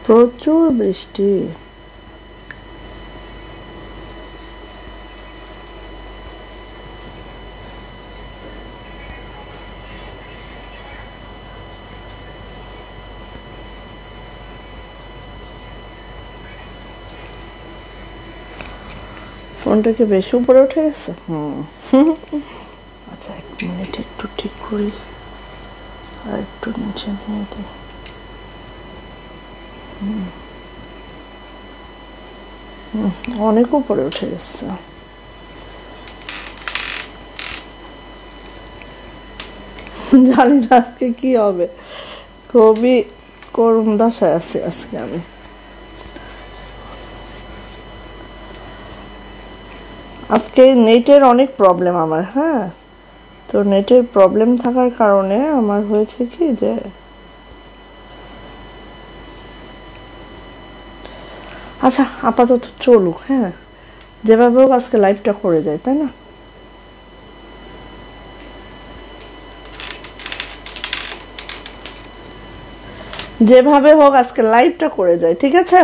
প্রচুর বৃষ্টি। ফোনটা কি বেশি উপরে উঠে গেছে? আচ্ছা 1 মিনিট একটু ঠিক করি, আর একটু নিচে দিয়ে দিই। অনেক উপরে উঠে গেছে। জানি না আজকে কি হবে, খুবই করুণ দশায় আছি আজকে আমি। আজকে নেটের অনেক প্রবলেম আমার। হ্যাঁ, তো নেটের প্রবলেম থাকার কারণে আমার হয়েছে কি যে আচ্ছা আপাতত চলুক। হ্যাঁ, যেভাবে হোক আজকে লাইভটা করে যায়, তাই না? যেভাবে হোক আজকে লাইভটা করে যায়, ঠিক আছে?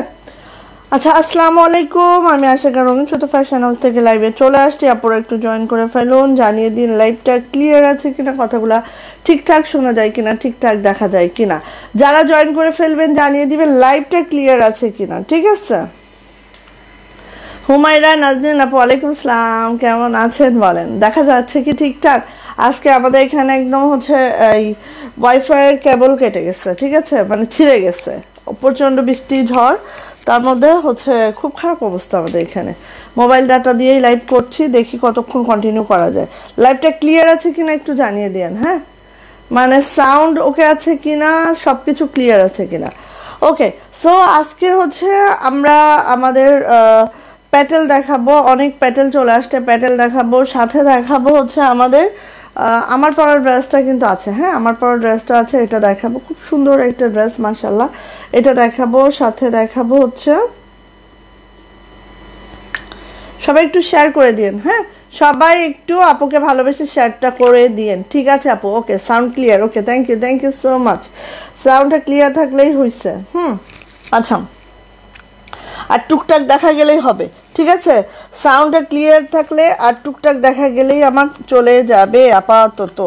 আচ্ছা, আসসালামু আলাইকুম, আমি আশিকা রঙিন ছোট ফ্যাশন হাউস থেকে লাইভে চলে আসছি। আপনারা একটু জয়েন করে ফেলুন, জানিয়ে দিন লাইভটা ক্লিয়ার আছে কিনা, কথাগুলো ঠিকঠাক শোনা যায় কিনা, ঠিকঠাক দেখা যায় কিনা। যারা জয়েন করে ফেলবেন জানিয়ে দিবেন লাইভটা ক্লিয়ার আছে কিনা, ঠিক আছে? হুমায়রা নাজনীন আপু, ওয়ালাইকুম সালাম, কেমন আছেন বলেন? দেখা যাচ্ছে কি ঠিকঠাক? আজকে আমাদের এখানে একদম হচ্ছে এই ওয়াইফাইয়ের কেবল কেটে গেছে, ঠিক আছে, মানে ছিঁড়ে গেছে। প্রচণ্ড বৃষ্টি ঝড়, তার মধ্যে হচ্ছে খুব খারাপ অবস্থা আমাদের এখানে। মোবাইল ডাটা দিয়েই লাইভ করছি, দেখি কতক্ষণ কন্টিনিউ করা যায়। লাইভটা ক্লিয়ার আছে কিনা একটু জানিয়ে দেন। হ্যাঁ, মানে সাউন্ড ওকে আছে কিনা, সব কিছু ক্লিয়ার আছে কিনা। ওকে, সো আজকে হচ্ছে আমরা আমাদের প্যাটেল দেখাবো, অনেক প্যাটেল চলে আসছে, প্যাটেল দেখাবো, সাথে দেখাবো হচ্ছে আমাদের আমার পরার ড্রেসটা কিন্তু আছে। হ্যাঁ, আমার পরার ড্রেসটা আছে, এটা দেখাবো, খুব সুন্দর একটা ড্রেস মাশাআল্লাহ, এটা দেখাবো। সাথে দেখাবো হচ্ছে, সবাই একটু শেয়ার করে দিন। হ্যাঁ, সবাই একটু আপুকে ভালোবেসে শেয়ারটা করে দিন, ঠিক আছে আপু? Okay, sound clear, okay, thank you so much. সাউন্ডটা ক্লিয়ার থাকলেই হয়েছে। আচ্ছা, আর টুকটাক দেখা গেলেই হবে, ঠিক আছে? সাউন্ডটা ক্লিয়ার থাকলে আর টুকটাক দেখা গেলেই আমার চলে যাবে আপাতত।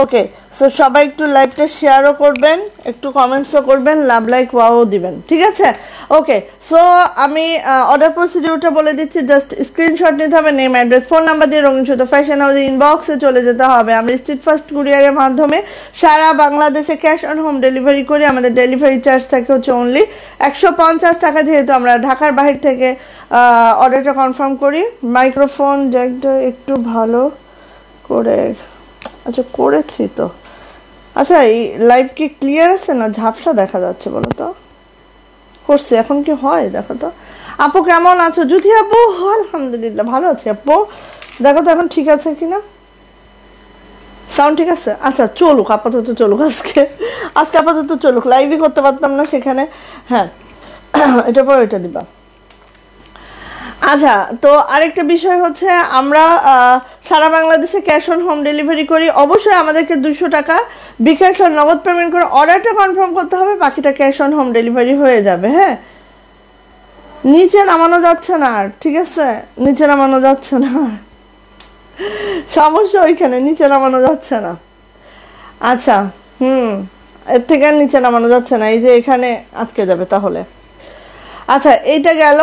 ওকে, সো সবাই একটু লাইভটা শেয়ারও করবেন, একটু কমেন্টসও করবেন, লাভ লাইক ওয়াও দিবেন, ঠিক আছে? ওকে, সো আমি অর্ডার প্রসিডিউরটা বলে দিচ্ছি। জাস্ট স্ক্রিনশট নিতে হবে, নেম, অ্যাড্রেস, ফোন নাম্বার দিয়ে রঙিন ছোট ফ্যাশন হাউসের ইনবক্সে চলে যেতে হবে। আমরা স্ট্রিট ফাস্ট কুরিয়ারের মাধ্যমে সারা বাংলাদেশে ক্যাশ অন হোম ডেলিভারি করি। আমাদের ডেলিভারি চার্জ থাকে হচ্ছে অনলি 150 টাকা, যেহেতু আমরা ঢাকার বাহির থেকে অর্ডারটা কনফার্ম করি। মাইক্রোফোন জ্যাকটা একটু ভালো করে, আচ্ছা করেছি তো। আচ্ছা, এই লাইভ কি ক্লিয়ার আছে না ঝাপসা দেখা যাচ্ছে বলো তো? করছি, এখন কি হয় দেখো তো। আপু কেমন আছো? জ্যোতি আপু, আলহামদুলিল্লাহ ভালো আছি আপু। দেখো তো এখন ঠিক আছে কিনা, সাউন্ড ঠিক আছে? আচ্ছা চলুক, আপাতত চলুক, আজকে আপাতত চলুক। লাইভই করতে পারতাম না সেখানে। হ্যাঁ, এটা পরে এটা দিবা। আচ্ছা, তো আরেকটা বিষয় হচ্ছে আমরা সারা বাংলাদেশে ক্যাশ অন হোম ডেলিভারি করি। অবশ্যই আমাদেরকে 200 টাকা বিকাশ আর নগদ পেমেন্ট করে অর্ডারটা কনফার্ম করতে হবে, বাকিটা ক্যাশ অন হোম ডেলিভারি হয়ে যাবে। হ্যাঁ, নিচে নামানো যাচ্ছে না, ঠিক আছে? নিচে নামানো যাচ্ছে না, সমস্যা ওইখানে, নিচে নামানো যাচ্ছে না। আচ্ছা, এর থেকে আর নিচে নামানো যাচ্ছে না, এই যে এখানে আটকে যাবে তাহলে। আচ্ছা, এইটা গেল,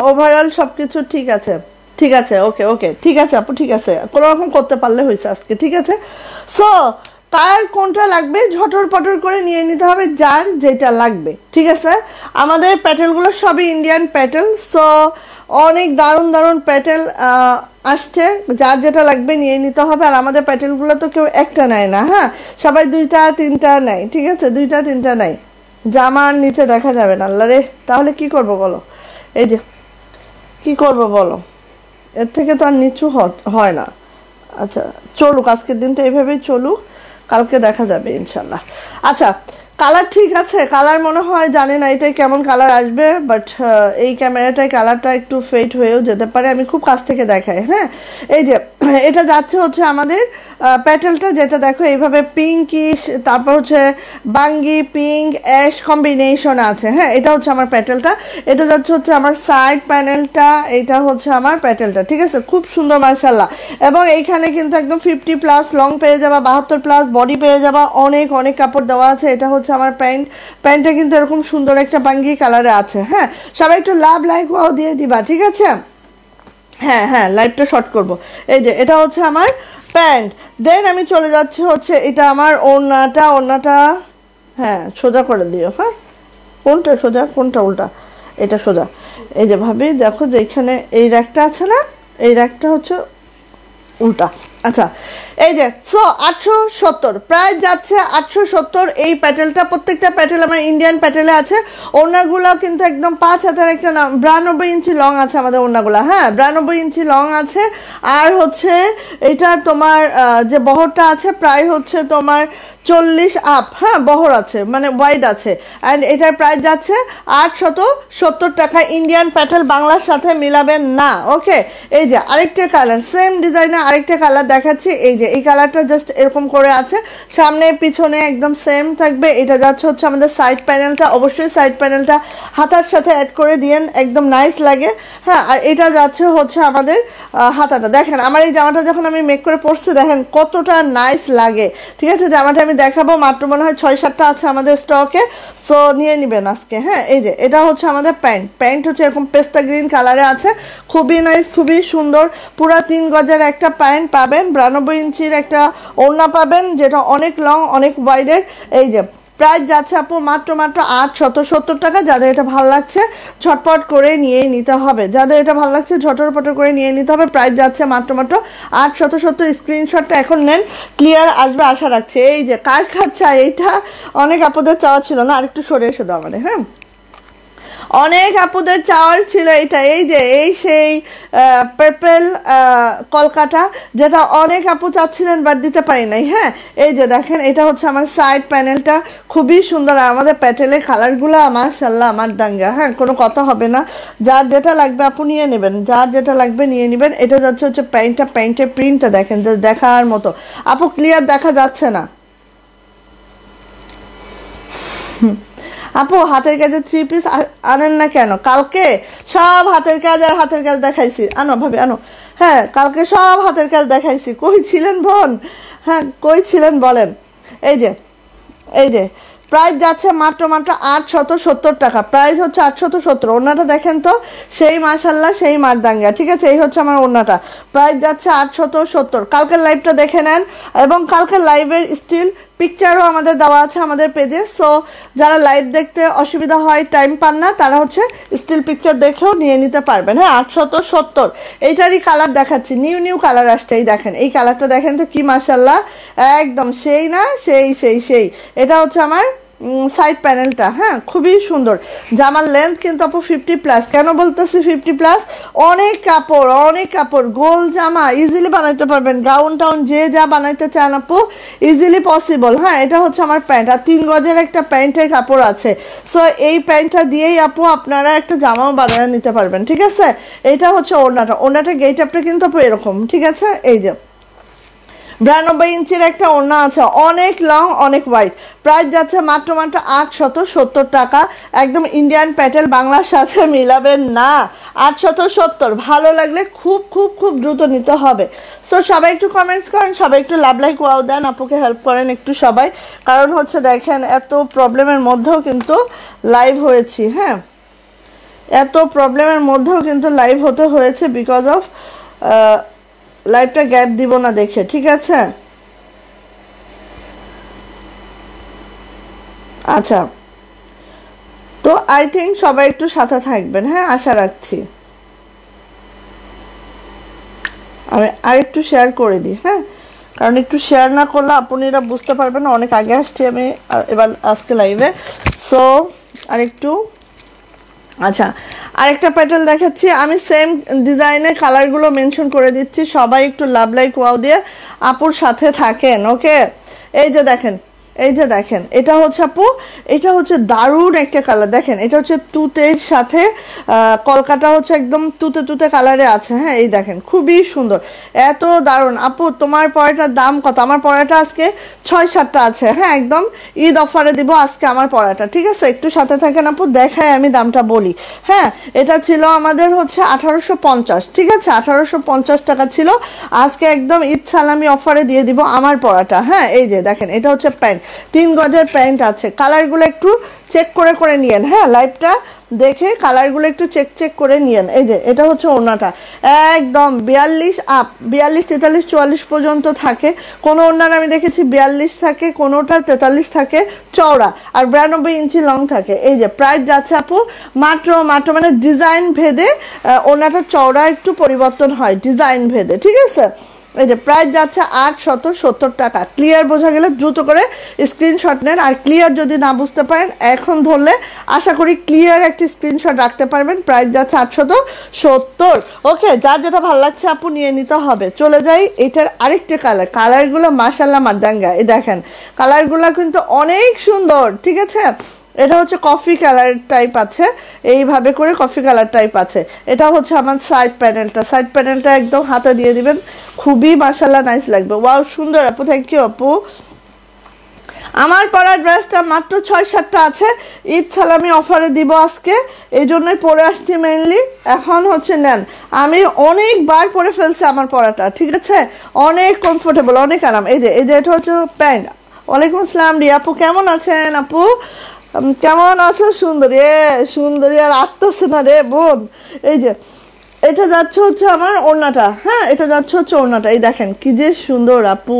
ওভারঅল সবকিছু ঠিক আছে, ঠিক আছে। ওকে ওকে, ঠিক আছে আপু, ঠিক আছে, কোনো রকম করতে পারলে হয়েছে আজকে, ঠিক আছে? সো কার কোনটা লাগবে ঝটর পটর করে নিয়ে নিতে হবে, যার যেটা লাগবে, ঠিক আছে? আমাদের প্যাটেলগুলো সবই ইন্ডিয়ান প্যাটেল, সো অনেক দারুণ দারুণ প্যাটেল আসছে, যার যেটা লাগবে নিয়ে নিতে হবে। আর আমাদের প্যাটেলগুলো তো কেউ একটা নেয় না, হ্যাঁ, সবাই 2টা 3টা নেয়, ঠিক আছে? 2টা 3টা নেয়, জামার নিচে দেখা যাবে না। আল্লাহ রে, তাহলে কি করব বলো? এই যে কি করব বলো, এর থেকে তো আর নিচু হয় না। আচ্ছা চলুক, আজকের দিনটা এইভাবেই চলুক, কালকে দেখা যাবে ইনশাল্লাহ। আচ্ছা, কালার ঠিক আছে? কালার মনে হয়, জানি না এটাই কেমন কালার আসবে, বাট এই ক্যামেরাটায় কালারটা একটু ফেড হয়েও যেতে পারে, আমি খুব কাছ থেকে দেখাই। হ্যাঁ, এই যে এটা যাচ্ছে হচ্ছে আমাদের প্যাটেলটা, যেটা দেখো এইভাবে পিঙ্কিশ, তারপর হচ্ছে বাঙ্গি পিঙ্ক অ্যাশ কম্বিনেশন আছে। হ্যাঁ, এটা হচ্ছে আমার প্যাটেলটা, এটা যাচ্ছে হচ্ছে আমার সাইড প্যানেলটা, এটা হচ্ছে আমার প্যাটেলটা। ঠিক আছে, খুব সুন্দর মাশাআল্লাহ। এবং এইখানে কিন্তু একদম 50+ লং পেয়ে যাবা, 72+ বডি পেয়ে যাবা, অনেক অনেক কাপড় দেওয়া আছে। এটা হচ্ছে আমার প্যান্টটা কিন্তু এরকম সুন্দর একটা বাঙ্গি কালারে আছে। হ্যাঁ, সবাই একটু লাভ লাইক ওয়াও দিয়ে দিবা, ঠিক আছে? হ্যাঁ হ্যাঁ, লাইভটা শর্ট করব। এই যে এটা হচ্ছে আমার প্যান্ট। দেন আমি চলে যাচ্ছি হচ্ছে এটা আমার ওড়নাটা হ্যাঁ সোজা করে দিও। হ্যাঁ, কোনটা সোজা কোনটা উল্টা? এটা সোজা। এই যে ভাবি দেখো যে এখানে এই র্যাকটা আছে না, এই র্যাকটা হচ্ছে উল্টা। আচ্ছা, এই যে 870 প্রাইস যাচ্ছে 870। এই প্যাটেলটা, প্রত্যেকটা প্যাটেল আমার ইন্ডিয়ান প্যাটেলে আছে। ওড়নাগুলো কিন্তু একদম 5 হাতের একটা 92 ইঞ্চি লং আছে আমাদের ওড়নাগুলো। হ্যাঁ, 92 ইঞ্চি লং আছে। আর হচ্ছে এটা তোমার যে বহরটা আছে প্রায় হচ্ছে তোমার 40 আপ। হ্যাঁ, বহর আছে মানে ওয়াইড আছে। অ্যান্ড এটার প্রাইস যাচ্ছে 870 টাকা। ইন্ডিয়ান প্যাটেল বাংলার সাথে মিলাবেন না। ওকে, এই যে আরেকটা কালার, সেম ডিজাইনের আরেকটা কালার দেখাচ্ছি। এই যে এই কালারটা জাস্ট এরকম করে আছে, সামনে পিছনে একদম সেম থাকবে। এটা যাচ্ছে হচ্ছে আমাদের সাইড প্যানেলটা, অবশ্যই সাইড প্যানেলটা হাতার সাথে অ্যাড করে দিয়েন, একদম নাইস লাগে। হ্যাঁ, আর এটা যাচ্ছে হচ্ছে আমাদের হাতাটা। দেখেন আমার এই জামাটা যখন আমি মেক করে পরছি, দেখেন কতটা নাইস লাগে। ঠিক আছে, জামাটা আমি দেখাবো, মাত্র মনে হয় 6-7টা আছে আমাদের স্টকে, সো নিয়ে নেবেন আজকে। হ্যাঁ, এই যে এটা হচ্ছে আমাদের প্যান্ট হচ্ছে এরকম পেস্তা গ্রিন কালারে আছে, খুবই নাইস, খুবই সুন্দর। পুরা 3 গজের একটা প্যান্ট পাবেন, 92 ইঞ্চির একটা ওড়না পাবেন, যেটা অনেক লং অনেক ওয়াইডের। এই যে প্রাইস যাচ্ছে আপু মাত্র 870 টাকা। যাদের এটা ভালো লাগছে ঝটপট করে নিয়ে নিতে হবে, যাদের এটা ভালো লাগছে ঝটপট করে নিয়ে নিতে হবে। প্রাইস যাচ্ছে মাত্র 870। স্ক্রিনশটটা এখন নেন, ক্লিয়ার আসবে আশা রাখছি। এই যে কার খাচ্ছা, এইটা অনেক আপুদের চাওয়া ছিল না, আরেকটু সরে এসে দাও মানে। হ্যাঁ, অনেক আপুদের চাওয়ার ছিল এটা। এই যে এই সেই পার্পল কলকাতা, যেটা অনেক আপু চাচ্ছিলেন বাট দিতে পারি নাই। হ্যাঁ, এই যে দেখেন এটা হচ্ছে আমার সাইড প্যানেলটা, খুবই সুন্দর। আর আমাদের প্যাটেলের কালারগুলো মাশাআল্লাহ আমার দাঙ্গা। হ্যাঁ, কোনো কথা হবে না, যার যেটা লাগবে আপু নিয়ে নেবেন, যার যেটা লাগবে নিয়ে নেবেন। এটা যাচ্ছে হচ্ছে প্যান্টের প্রিন্টটা দেখেন, দেখার মতো। আপু ক্লিয়ার দেখা যাচ্ছে না? আপু হাতের কাজে 3 পিস আনেন না কেন? কালকে সব হাতের কাজ আর হাতের কাজ দেখাইছি। আনো ভাবি আনো। হ্যাঁ, কালকে সব হাতের কাজ দেখাইছি। কই ছিলেন বোন? হ্যাঁ, কই ছিলেন বলেন? এই যে প্রাইস যাচ্ছে মাত্র 870 টাকা। প্রাইস হচ্ছে 870। ওড়নাটা দেখেন তো, সেই মাশাল্লাহ সেই মারদাঙ্গা। ঠিক আছে, এই হচ্ছে আমার ওড়নাটা, প্রাইস যাচ্ছে 870। কালকের লাইভটা দেখে নেন, এবং কালকের লাইভের স্টিল পিকচারও আমাদের দেওয়া আছে আমাদের পেজে। সো যারা লাইভ দেখতে অসুবিধা হয়, টাইম পান না, তারা হচ্ছে স্টিল পিকচার দেখেও নিয়ে নিতে পারবেন। হ্যাঁ, 870। এইটারই কালার দেখাচ্ছি, নিউ কালার আসছে। এই দেখেন, এই কালারটা দেখেন তো কি মাশাল্লাহ, একদম সেই না সেই। এটা হচ্ছে আমার সাইড প্যানেলটা। হ্যাঁ, খুবই সুন্দর। জামার লেন্থ কিন্তু আপু 50+। কেন বলতেছি 50+? অনেক কাপড়, গোল জামা ইজিলি বানাইতে পারবেন, গাউন টাউন যে যা বানাইতে চান আপু ইজিলি পসিবল। হ্যাঁ, এটা হচ্ছে আমার প্যান্ট, আর 3 গজের একটা প্যান্টের কাপড় আছে। সো এই প্যান্টটা দিয়েই আপু আপনারা একটা জামাও বানিয়ে নিতে পারবেন। ঠিক আছে, এটা হচ্ছে ওড়নাটা গেট আপটা কিন্তু আপু এরকম। ঠিক আছে, এই যে 92 ইঞ্চির একটা ওড়না আছে, অনেক লং অনেক ওয়াইড। প্রাইস যাচ্ছে মাত্র 870 টাকা। একদম ইন্ডিয়ান প্যাটেল, বাংলার সাথে মিলাবেন না। 870 ভালো লাগলে খুব দ্রুত নিতে হবে। সো সবাই একটু কমেন্টস করেন, সবাই একটু লাভ লাইক ওয়াও দেন, আপুকে হেল্প করেন একটু সবাই। কারণ হচ্ছে দেখেন এত প্রবলেমের মধ্যেও কিন্তু লাইভ হয়েছি। হ্যাঁ, এত প্রবলেমের মধ্যেও কিন্তু লাইভ হতে হয়েছে বিকজ অফ লাইভটা গ্যাপ দিব না দেখে। ঠিক আছে, আচ্ছা, তো আই থিঙ্ক সবাই একটু সাথে থাকবেন। হ্যাঁ, আশা রাখছি। আমি আরেকটু শেয়ার করে দিই। হ্যাঁ, কারণ একটু শেয়ার না করলে আপনারা বুঝতে পারবেন না। অনেক আগে আসছি আমি এবার আজকে লাইভে। সো আরেকটু, আচ্ছা, আরেকটা প্যাটেল দেখাচ্ছি আমি, সেম ডিজাইনের কালারগুলো মেনশন করে দিচ্ছি। সবাই একটু লাভ লাইক ওয়াও দিয়ে আপুর সাথে থাকেন। ওকে, এই যে দেখেন, এই যে দেখেন এটা হচ্ছে আপু, এটা হচ্ছে দারুণ একটা কালার। দেখেন এটা হচ্ছে তুতের সাথে কলকাতা হচ্ছে একদম তুতে তুতে কালারে আছে। হ্যাঁ এই দেখেন খুবই সুন্দর, এত দারুণ। আপু তোমার পরাটার দাম কত? আমার পরাটা আজকে 6-7টা আছে। হ্যাঁ একদম ঈদ অফারে দিব আজকে আমার পরাটা, ঠিক আছে? একটু সাথে থাকেন আপু, দেখায় আমি দামটা বলি। হ্যাঁ এটা ছিল আমাদের হচ্ছে 1850, ঠিক আছে? 1850 টাকা ছিল, আজকে একদম ঈদ সালামি অফারে দিয়ে দিব আমার পরাটা। হ্যাঁ এই যে দেখেন এটা হচ্ছে প্যান্ট, 3 গজের প্যান্ট আছে। কালারগুলো একটু চেক করে নিয়েন। হ্যাঁ লাইভটা দেখে কালারগুলো একটু চেক করে নিয়েন। এই যে এটা হচ্ছে ওড়নাটা, একদম 42 আপ, 42, 43, 44 পর্যন্ত থাকে। কোনো ওড়নার আমি দেখেছি 42 থাকে, কোনোটা 43 থাকে চওড়া, আর 92 ইঞ্চি লং থাকে। এই যে প্রাইস যাচ্ছে আপু মাত্র মানে ডিজাইন ভেদে ওড়নাটা চওড়া একটু পরিবর্তন হয় ডিজাইন ভেদে, ঠিক আছে? এই যে প্রাইস যাচ্ছে 870 টাকা। ক্লিয়ার বোঝা গেলে দ্রুত করে স্ক্রিনশট নেন, আর ক্লিয়ার যদি না বুঝতে পারেন এখন ধরলে আশা করি ক্লিয়ার একটি স্ক্রিনশট রাখতে পারবেন। প্রাইস যাচ্ছে 870। ওকে, যার যেটা ভালো লাগছে আপু নিয়ে নিতে হবে। চলে যাই এটার আরেকটা কালারগুলো মাশাআল্লাহ মাদাঙ্গা। এই দেখেন কালারগুলো কিন্তু অনেক সুন্দর, ঠিক আছে? এটা হচ্ছে কফি কালার টাইপ আছে, এইভাবে করে কফি কালার টাইপ আছে। এটা হচ্ছে আমার সাইড প্যানেলটা একদম হাতে দিয়ে দিবেন, খুবই মাশাআল্লাহ নাইস লাগবে। ওয়াও সুন্দর আপু, থ্যাংক ইউ আপু। আমার পরা ড্রেসটা মাত্র 6-7টা আছে, ঈদ সালামি অফারে দিব আজকে, এই জন্যই পরে আসছি মেইনলি। এখন হচ্ছে নেন, আমি অনেকবার পরে ফেলছি আমার পরাটা, ঠিক আছে? অনেক কমফোর্টেবল, অনেক আরাম। এই যে এটা হচ্ছে প্যান্ট। ওয়ালাইকুম আসসালাম রিয়া আপু, কেমন আছেন আপু? কেমন আছো সুন্দরী? আর আসতেছে না রে বোন। এই যে এটা যাচ্ছে হচ্ছে আমার ওড়নাটা। হ্যাঁ এটা যাচ্ছে হচ্ছে ওড়নাটা, এই দেখেন কি যে সুন্দর আপু,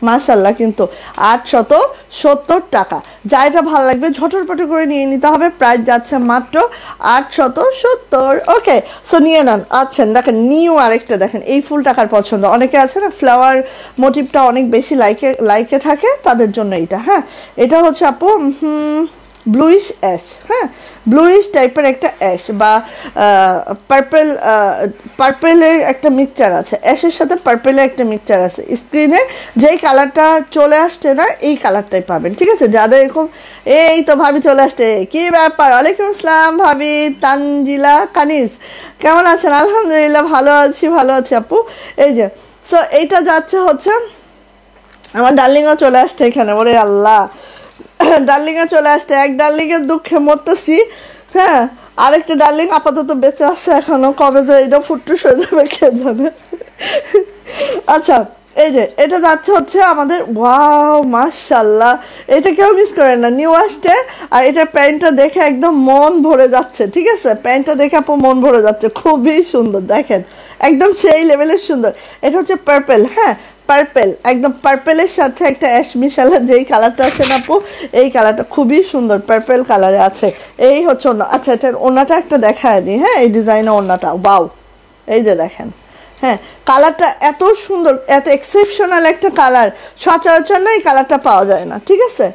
মাশাআল্লাহ। কিন্তু 870 টাকা। যা এটা ভালো লাগবে ঝটপট করে নিয়ে নিতে হবে। প্রাইস যাচ্ছে মাত্র 870। ওকে, সো নিয়ে নেন। আচ্ছা দেখেন নিউ আরেকটা দেখেন, এই ফুল টাকার পছন্দ অনেকে আছে না, ফ্লাওয়ার মোটিভটা অনেক বেশি লাইকে থাকে, তাদের জন্য এটা। হ্যাঁ এটা হচ্ছে আপু ব্লুইশ অ্যাশ। হ্যাঁ ব্লুইশ টাইপের একটা অ্যাশ বা পার্পেলের একটা মিক্সচার আছে, অ্যাশের সাথে পার্পেলের একটা মিক্সচার আছে। স্ক্রিনে যেই কালারটা চলে আসছে না এই কালারটাই পাবেন, ঠিক আছে? যাদের এরকম, এই তো ভাবি চলে আসছে, কি ব্যাপার? ওয়ালাইকুম আসসালাম ভাবি তানজিলা কানিজ, কেমন আছেন? আলহামদুলিল্লাহ ভালো আছি আপু। এই যে সো এইটা যাচ্ছে হচ্ছে আমার ডার্লিংও চলে আসছে এখানে। ওরে আল্লাহ, ডার্লিংয়ে চলে আসছে, এক ডার্লিংয়ের দুঃখে মরতেছি। হ্যাঁ আরেকটা ডার্লিং আপাতত বেঁচে আছে এখনো, কবে যে এটা ফুটটুস হয়ে যাবে কে জানে। আচ্ছা এই যে এটা যাচ্ছে হচ্ছে আমাদের, ওয়াও মাশাআল্লাহ, এটা কেউ মিস করেন না, নিউ আসছে। আর এটা প্যান্টটা দেখে একদম মন ভরে যাচ্ছে, ঠিক আছে? প্যান্টটা দেখে আপু মন ভরে যাচ্ছে, খুবই সুন্দর দেখেন, একদম সেই লেভেলের সুন্দর। এটা হচ্ছে পার্পেল। হ্যাঁ পার্পেল, একদম পার্পেলের সাথে একটা অ্যাশ মিশালা যেই কালারটা আছে না আপু, এই কালারটা খুবই সুন্দর, পার্পেল কালারে আছে। এই হচ্ছে ওড়না। আচ্ছা এটার ওড়নাটা একটা দেখায় দিই। হ্যাঁ এই ডিজাইনের ওড়নাটা, ওয়াও এই যে দেখেন। হ্যাঁ কালারটা এত সুন্দর, এত এক্সেপশনাল একটা কালার, সচরাচর না এই কালারটা পাওয়া যায় না, ঠিক আছে?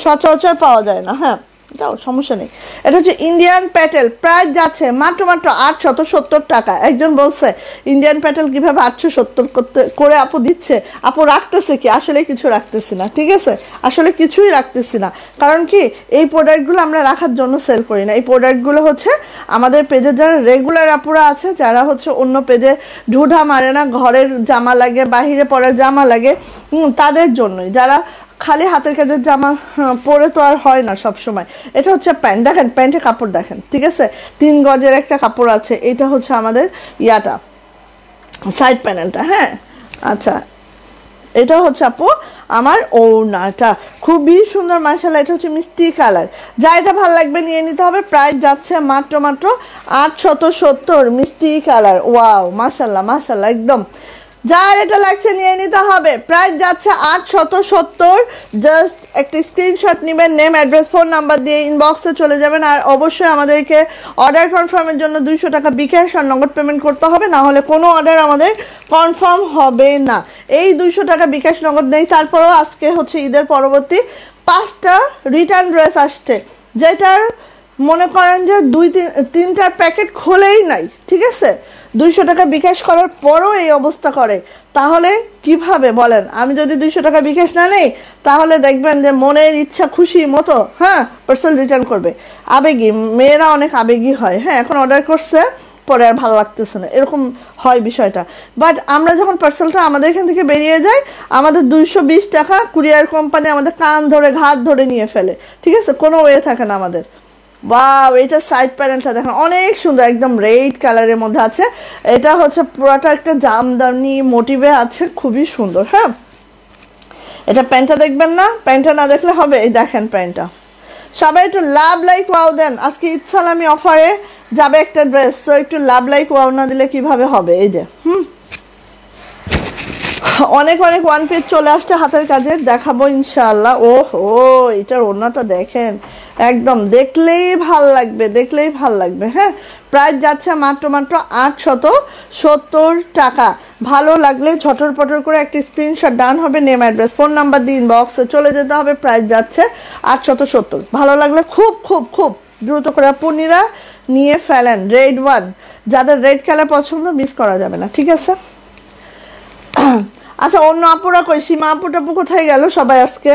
সচরাচর পাওয়া যায় না। হ্যাঁ যাও সমস্যা নেই। এটা হচ্ছে ইন্ডিয়ান প্যাটেল, প্রাইস যাচ্ছে মাত্র 870 টাকা। একজন বলছে ইন্ডিয়ান প্যাটেল কিভাবে 870 করে আপু দিচ্ছে, আপু রাখতেছে কি? আসলে কিছু রাখতেছি না, ঠিক আছে? আসলে কিছুই রাখতেছি না। কারণ কি এই প্রোডাক্টগুলো আমরা রাখার জন্য সেল করি না, এই প্রোডাক্টগুলো হচ্ছে আমাদের পেজে যারা রেগুলার আপুরা আছে, যারা হচ্ছে অন্য পেজে ঢুঢা মারে না, ঘরের জামা লাগে, বাহিরে পরার জামা লাগে, তাদের জন্যই, যারা খালি হাতের কাজের জামা পরে তো আর হয় না সব সময়। এটা হচ্ছে প্যান্ট, দেখেন প্যান্টের কাপড় দেখেন, ঠিক আছে? 3 গজের একটা কাপড় আছে। এটা হচ্ছে আমাদের ইয়াটা সাইড প্যানেলটা। হ্যাঁ আচ্ছা এটা হচ্ছে আপু আমার ওড়নাটা, খুবই সুন্দর মাশাআল্লাহ। এটা হচ্ছে মিষ্টি কালার, যা এটা ভালো লাগবে নিয়ে নিতে হবে। প্রাইস যাচ্ছে মাত্র 870, মিষ্টি কালার। ওয়াও মাশাআল্লাহ একদম, যার এটা লাগছে নিয়ে নিতে হবে। প্রাইস যাচ্ছে 870। জাস্ট একটা স্ক্রিনশট নেবেন, নেম অ্যাড্রেস ফোন নাম্বার দিয়ে ইনবক্সে চলে যাবেন। আর অবশ্যই আমাদেরকে অর্ডার কনফার্মের জন্য 200 টাকা বিকাশ আর নগদ পেমেন্ট করতে হবে, না হলে কোনো অর্ডার আমাদের কনফার্ম হবে না। এই 200 টাকা বিকাশ নগদ নেই। তারপরেও আজকে হচ্ছে ঈদের পরবর্তী 5টা রিটার্ন ড্রেস আসছে, যেটার মনে করেন যে 2-3টা প্যাকেট খোলেই নাই, ঠিক আছে? 200 টাকা বিকাশ করার পরও এই অবস্থা করে, তাহলে কিভাবে বলেন, আমি যদি 200 টাকা বিকাশ না নেই তাহলে দেখবেন যে মনের ইচ্ছা খুশি মতো হ্যাঁ পার্সেল রিটার্ন করবে। আবেগী মেয়েরা অনেক আবেগী হয়, হ্যাঁ এখন অর্ডার করছে পরে আর ভালো লাগতেছে না, এরকম হয় বিষয়টা। বাট আমরা যখন পার্সেলটা আমাদের এখান থেকে বেরিয়ে যায়, আমাদের 220 টাকা কুরিয়ার কোম্পানি আমাদের কান ধরে ঘাট ধরে নিয়ে ফেলে, ঠিক আছে, কোনো ওয়ে থাকে না আমাদের। বাহ, এটা সাইড প্যানেলটা দেখেন অনেক সুন্দর, একদম রেড কালারের মধ্যে আছে। এটা হচ্ছে পুরোটা একটা জামদানি মোটিভে আছে, খুবই সুন্দর। হ্যাঁ এটা প্যান্টটা দেখবেন না, প্যান্টটা না দেখলে হবে, এই দেখেন প্যান্টটা। সবাই একটু লাভ লাইক ওয়াও দেন, আজকে ঈদ সালামি অফারে যাবে একটা ড্রেস, তো একটু লাভ লাইক ওয়াও না দিলে কিভাবে হবে। এই যে অনেক অনেক ওয়ান পিস চলে আসছে হাতের কাজের, দেখাবো ইনশাআল্লাহ। ও এটার ওড়নাটা দেখেন, একদম দেখলেই ভাল লাগবে, দেখলেই ভাল লাগবে। হ্যাঁ প্রাইস যাচ্ছে মাত্র 870 টাকা। ভালো লাগলে ঝটর পটর করে একটি স্ক্রিনশট ডান হবে, নেম অ্যাড্রেস ফোন নাম্বার দিয়ে ইনবক্সে চলে যেতে হবে। প্রাইস যাচ্ছে 870। ভালো লাগলে খুব খুব খুব দ্রুত করে পনিরা নিয়ে ফেলেন। রেড ওয়ান, যাদের রেড কালার পছন্দ মিস করা যাবে না, ঠিক আছে। আচ্ছা অন্য আপুরা কই, সীমা আপু টাপু কোথায় গেল সবাই? আজকে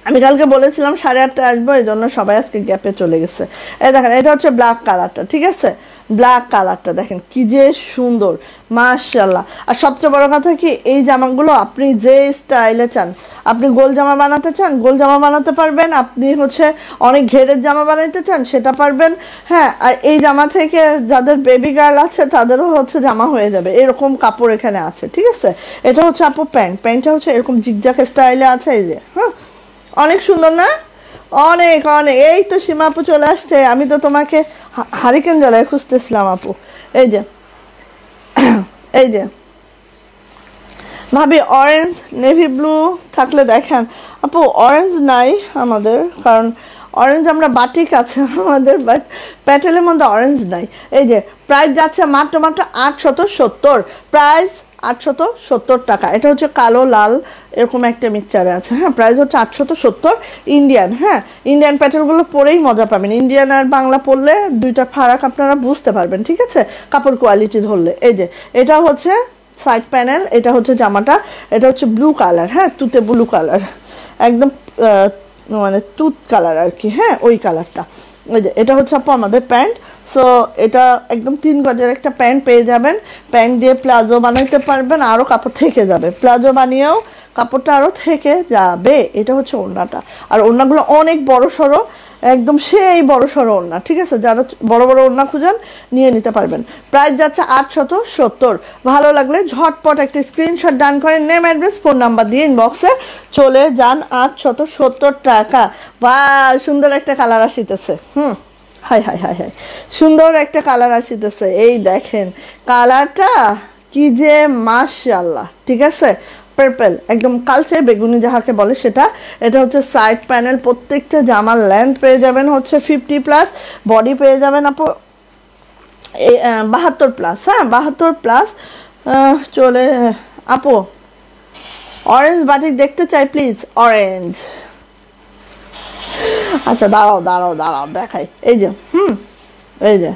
আমি কালকে বলেছিলাম 8:30টায় আসবো, এই জন্য সবাই আজকে গ্যাপে চলে গেছে। এই দেখেন এটা হচ্ছে ব্ল্যাক কালারটা, ঠিক আছে, ব্ল্যাক কালারটা দেখেন কি যে সুন্দর, মাশাআল্লাহ। আর সবচেয়ে বড় কথা কি, এই জামাগুলো আপনি যে স্টাইলে চান, আপনি গোল জামা বানাতে চান গোল জামা বানাতে পারবেন, আপনি হচ্ছে অনেক ঘেরের জামা বানাইতে চান সেটা পারবেন। হ্যাঁ আর এই জামা থেকে যাদের বেবি গার্ল আছে তাদেরও হচ্ছে জামা হয়ে যাবে, এরকম কাপড় এখানে আছে, ঠিক আছে। এটা হচ্ছে আপু প্যান্টটা হচ্ছে এরকম জিগজাগ স্টাইলে আছে, এই যে হ্যাঁ অনেক সুন্দর না, অনেক অনেক। এই তো সীমা আপু চলে আসছে, আমি তো তোমাকে হারিকেন জ্বালায় খুঁজতেছিলাম আপু। এই যে এই যে ভাবি অরেঞ্জ নেভি ব্লু থাকলে দেখেন আপু। অরেঞ্জ নাই আমাদের, কারণ অরেঞ্জ আমরা বাটিক আছে আমাদের, বাট প্যাটেলের মধ্যে অরেঞ্জ নাই। এই যে প্রাইস যাচ্ছে মাত্র 870, প্রাইস 870 টাকা। এটা হচ্ছে কালো লাল এরকম একটা মিক্সচারে আছে। হ্যাঁ প্রাইস হচ্ছে 870 ইন্ডিয়ান। হ্যাঁ ইন্ডিয়ান প্যাটেলগুলো পরেই মজা পাবেন, ইন্ডিয়ান আর বাংলা পরলে দুইটা ফারাক আপনারা বুঝতে পারবেন, ঠিক আছে, কাপড় কোয়ালিটি ধরলে। এই যে এটা হচ্ছে সাইড প্যানেল, এটা হচ্ছে জামাটা, এটা হচ্ছে ব্লু কালার, হ্যাঁ তুতে ব্লু কালার, একদম মানে তুত কালার আর কি, হ্যাঁ ওই কালারটা। এই যে এটা হচ্ছে আপু আমাদের প্যান্ট। সো এটা একদম 3 গজের একটা প্যান্ট পেয়ে যাবেন, প্যান্ট দিয়ে প্লাজো বানাইতে পারবেন, আরও কাপড় থেকে যাবে, প্লাজো বানিয়েও কাপড়টা আরও থেকে যাবে। এটা হচ্ছে ওড়নাটা, আর ওড়নাগুলো অনেক বড় সড়ো, একদম সেই বড় সড়ো ওড়না, ঠিক আছে, যারা বড় বড় ওড়না খুঁজেন নিয়ে নিতে পারবেন। প্রাইস যাচ্ছে 870। ভালো লাগলে ঝটপট একটা স্ক্রিনশট ডান করে নেম অ্যাড্রেস ফোন নাম্বার দিয়ে ইনবক্সে চলে যান। 870 টাকা। বা সুন্দর একটা কালার আসিতেছে, হাই হাই হাই হাই সুন্দর একটা কালার আসিতেছে। এই দেখেন কালারটা কি যে মাশাআল্লাহ, ঠিক আছে, পার্পল একদম কালচে বেগুনি যাহাকে বলে সেটা। এটা হচ্ছে সাইড প্যানেল, প্রত্যেকটা জামার লেন্থ পেয়ে যাবেন হচ্ছে 50+, বডি পেয়ে যাবেন আপু 72+। হ্যাঁ 72+। চলে আপু অরেঞ্জ বাটিক দেখতে চাই প্লিজ, অরেঞ্জ। আচ্ছা দাঁড়াও দাঁড়াও দাঁড়াও দেখাই। এই যে এই যে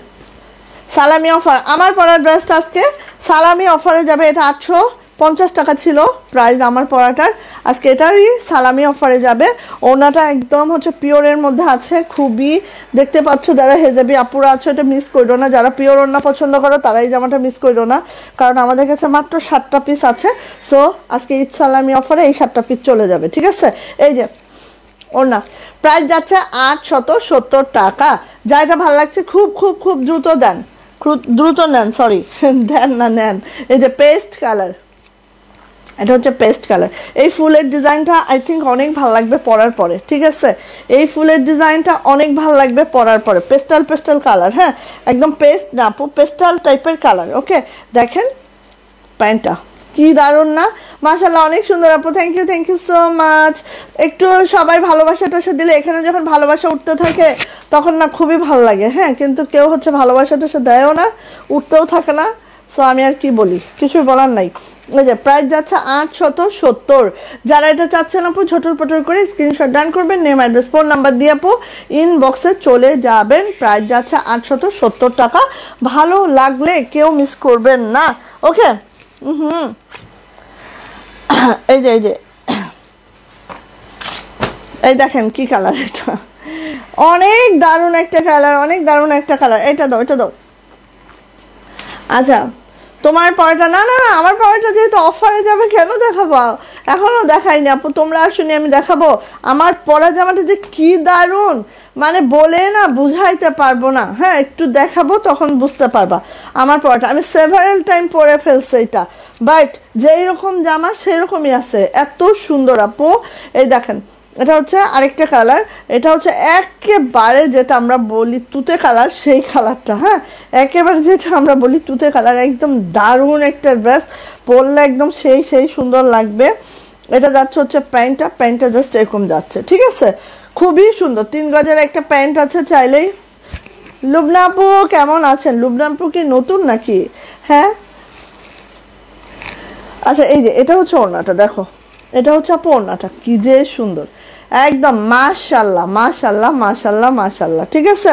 সালামি অফার, আমার পরার ড্রেসটা আজকে সালামি অফারে যাবে। এটা 850 টাকা ছিল প্রাইস আমার পরাটার, আজকে এটারই সালামি অফারে যাবে। ওনাটা একদম হচ্ছে পিওরের মধ্যে আছে, খুবই দেখতে পাচ্ছ যারা হেজাবি আপুরা আছো এটা মিস করো না, যারা পিওর ওড়না পছন্দ করো তারা এই জামাটা মিস করো না, কারণ আমাদের কাছে মাত্র 7টা পিস আছে। সো আজকে ঈদ সালামি অফারে এই 7টা পিস চলে যাবে, ঠিক আছে। এই যে ওড়না প্রাইস যাচ্ছে 870 টাকা। যা এটা ভালো লাগছে খুব খুব খুব দ্রুত দেন, দ্রুত নেন, সরি দেন না নেন। এই যে পেস্ট কালার, এটা হচ্ছে পেস্ট কালার। এই ফুলের ডিজাইনটা আই থিঙ্ক অনেক ভালো লাগবে পরার পরে, ঠিক আছে, এই ফুলের ডিজাইনটা অনেক ভালো লাগবে পরার পরে। পেস্টাল পেস্টাল কালার, হ্যাঁ একদম পেস্ট না আপু, পেস্টাল টাইপের কালার। ওকে দেখেন প্যান্টটা কি দারুণ না, মাশাআল্লাহ অনেক সুন্দর আপু, থ্যাংক ইউ সো মাচ। একটু সবাই ভালোবাসাটা দিলে, এখানে যখন ভালোবাসা উঠতে থাকে তখন না খুবই ভালো লাগে। হ্যাঁ কিন্তু কেউ হচ্ছে ভালোবাসাটা দেয়ও না, উঠতেও থাকে না। সো আমি আর কি বলি, কিছুই বলার নাই। এই যে প্রাইস যাচ্ছে 870। যারা এটা চাচ্ছেন আপু ছোটর পটর করে স্ক্রিনশট ডান করবেন, নেম অ্যাড্রেস ফোন নাম্বার দিয়ে আপু ইনবক্সে চলে যাবেন। প্রাইস যাচ্ছে 870 টাকা। ভালো লাগলে কেউ মিস করবেন না। ওকে এই যে এই দেখেন কি কালার এটা, অনেক দারুণ একটা কালার, অনেক দারুণ একটা কালার। এটা দাও, এটা দাও। আচ্ছা তোমার পরেটা, না না আমার পরেটা যেহেতু অফারে যাবে কেন দেখাবো, এখনো দেখাইনি আপু, তোমরা আসুনি আমি দেখাবো। আমার পরা জামাটা যে কি দারুণ, মানে বলে না বুঝাইতে পারবো না। হ্যাঁ একটু দেখাবো তখন বুঝতে পারবা আমার পরাটা। আমি সেভারাল টাইম পরে ফেলছি এটা, বাট যেই রকম জামা সেই রকমই আছে, এত সুন্দর আপু। এই দেখেন এটা হচ্ছে আরেকটা কালার, এটা হচ্ছে একেবারে যেটা আমরা বলি তুতে কালার, সেই কালারটা। হ্যাঁ একেবারে যেটা আমরা বলি তুতে কালার, একদম দারুণ একটা ড্রেস, পরলে একদম সেই সুন্দর লাগবে। এটা যাচ্ছে হচ্ছে প্যান্টটা জাস্ট এরকম যাচ্ছে, ঠিক আছে, খুবই সুন্দর। 3 গজের একটা প্যান্ট আছে, চাইলেই। লুবনা আপু কেমন আছেন? লুবনা আপু কি নতুন নাকি? হ্যাঁ আচ্ছা এই যে এটা হচ্ছে ওড়নাটা, দেখো এটা হচ্ছে আপু ওড়নাটা, কি যে সুন্দর, একদম মাশাল্লাহ মাশাল্লাহ মাশাল্লাহ মাশাল্লাহ। ঠিক আছে,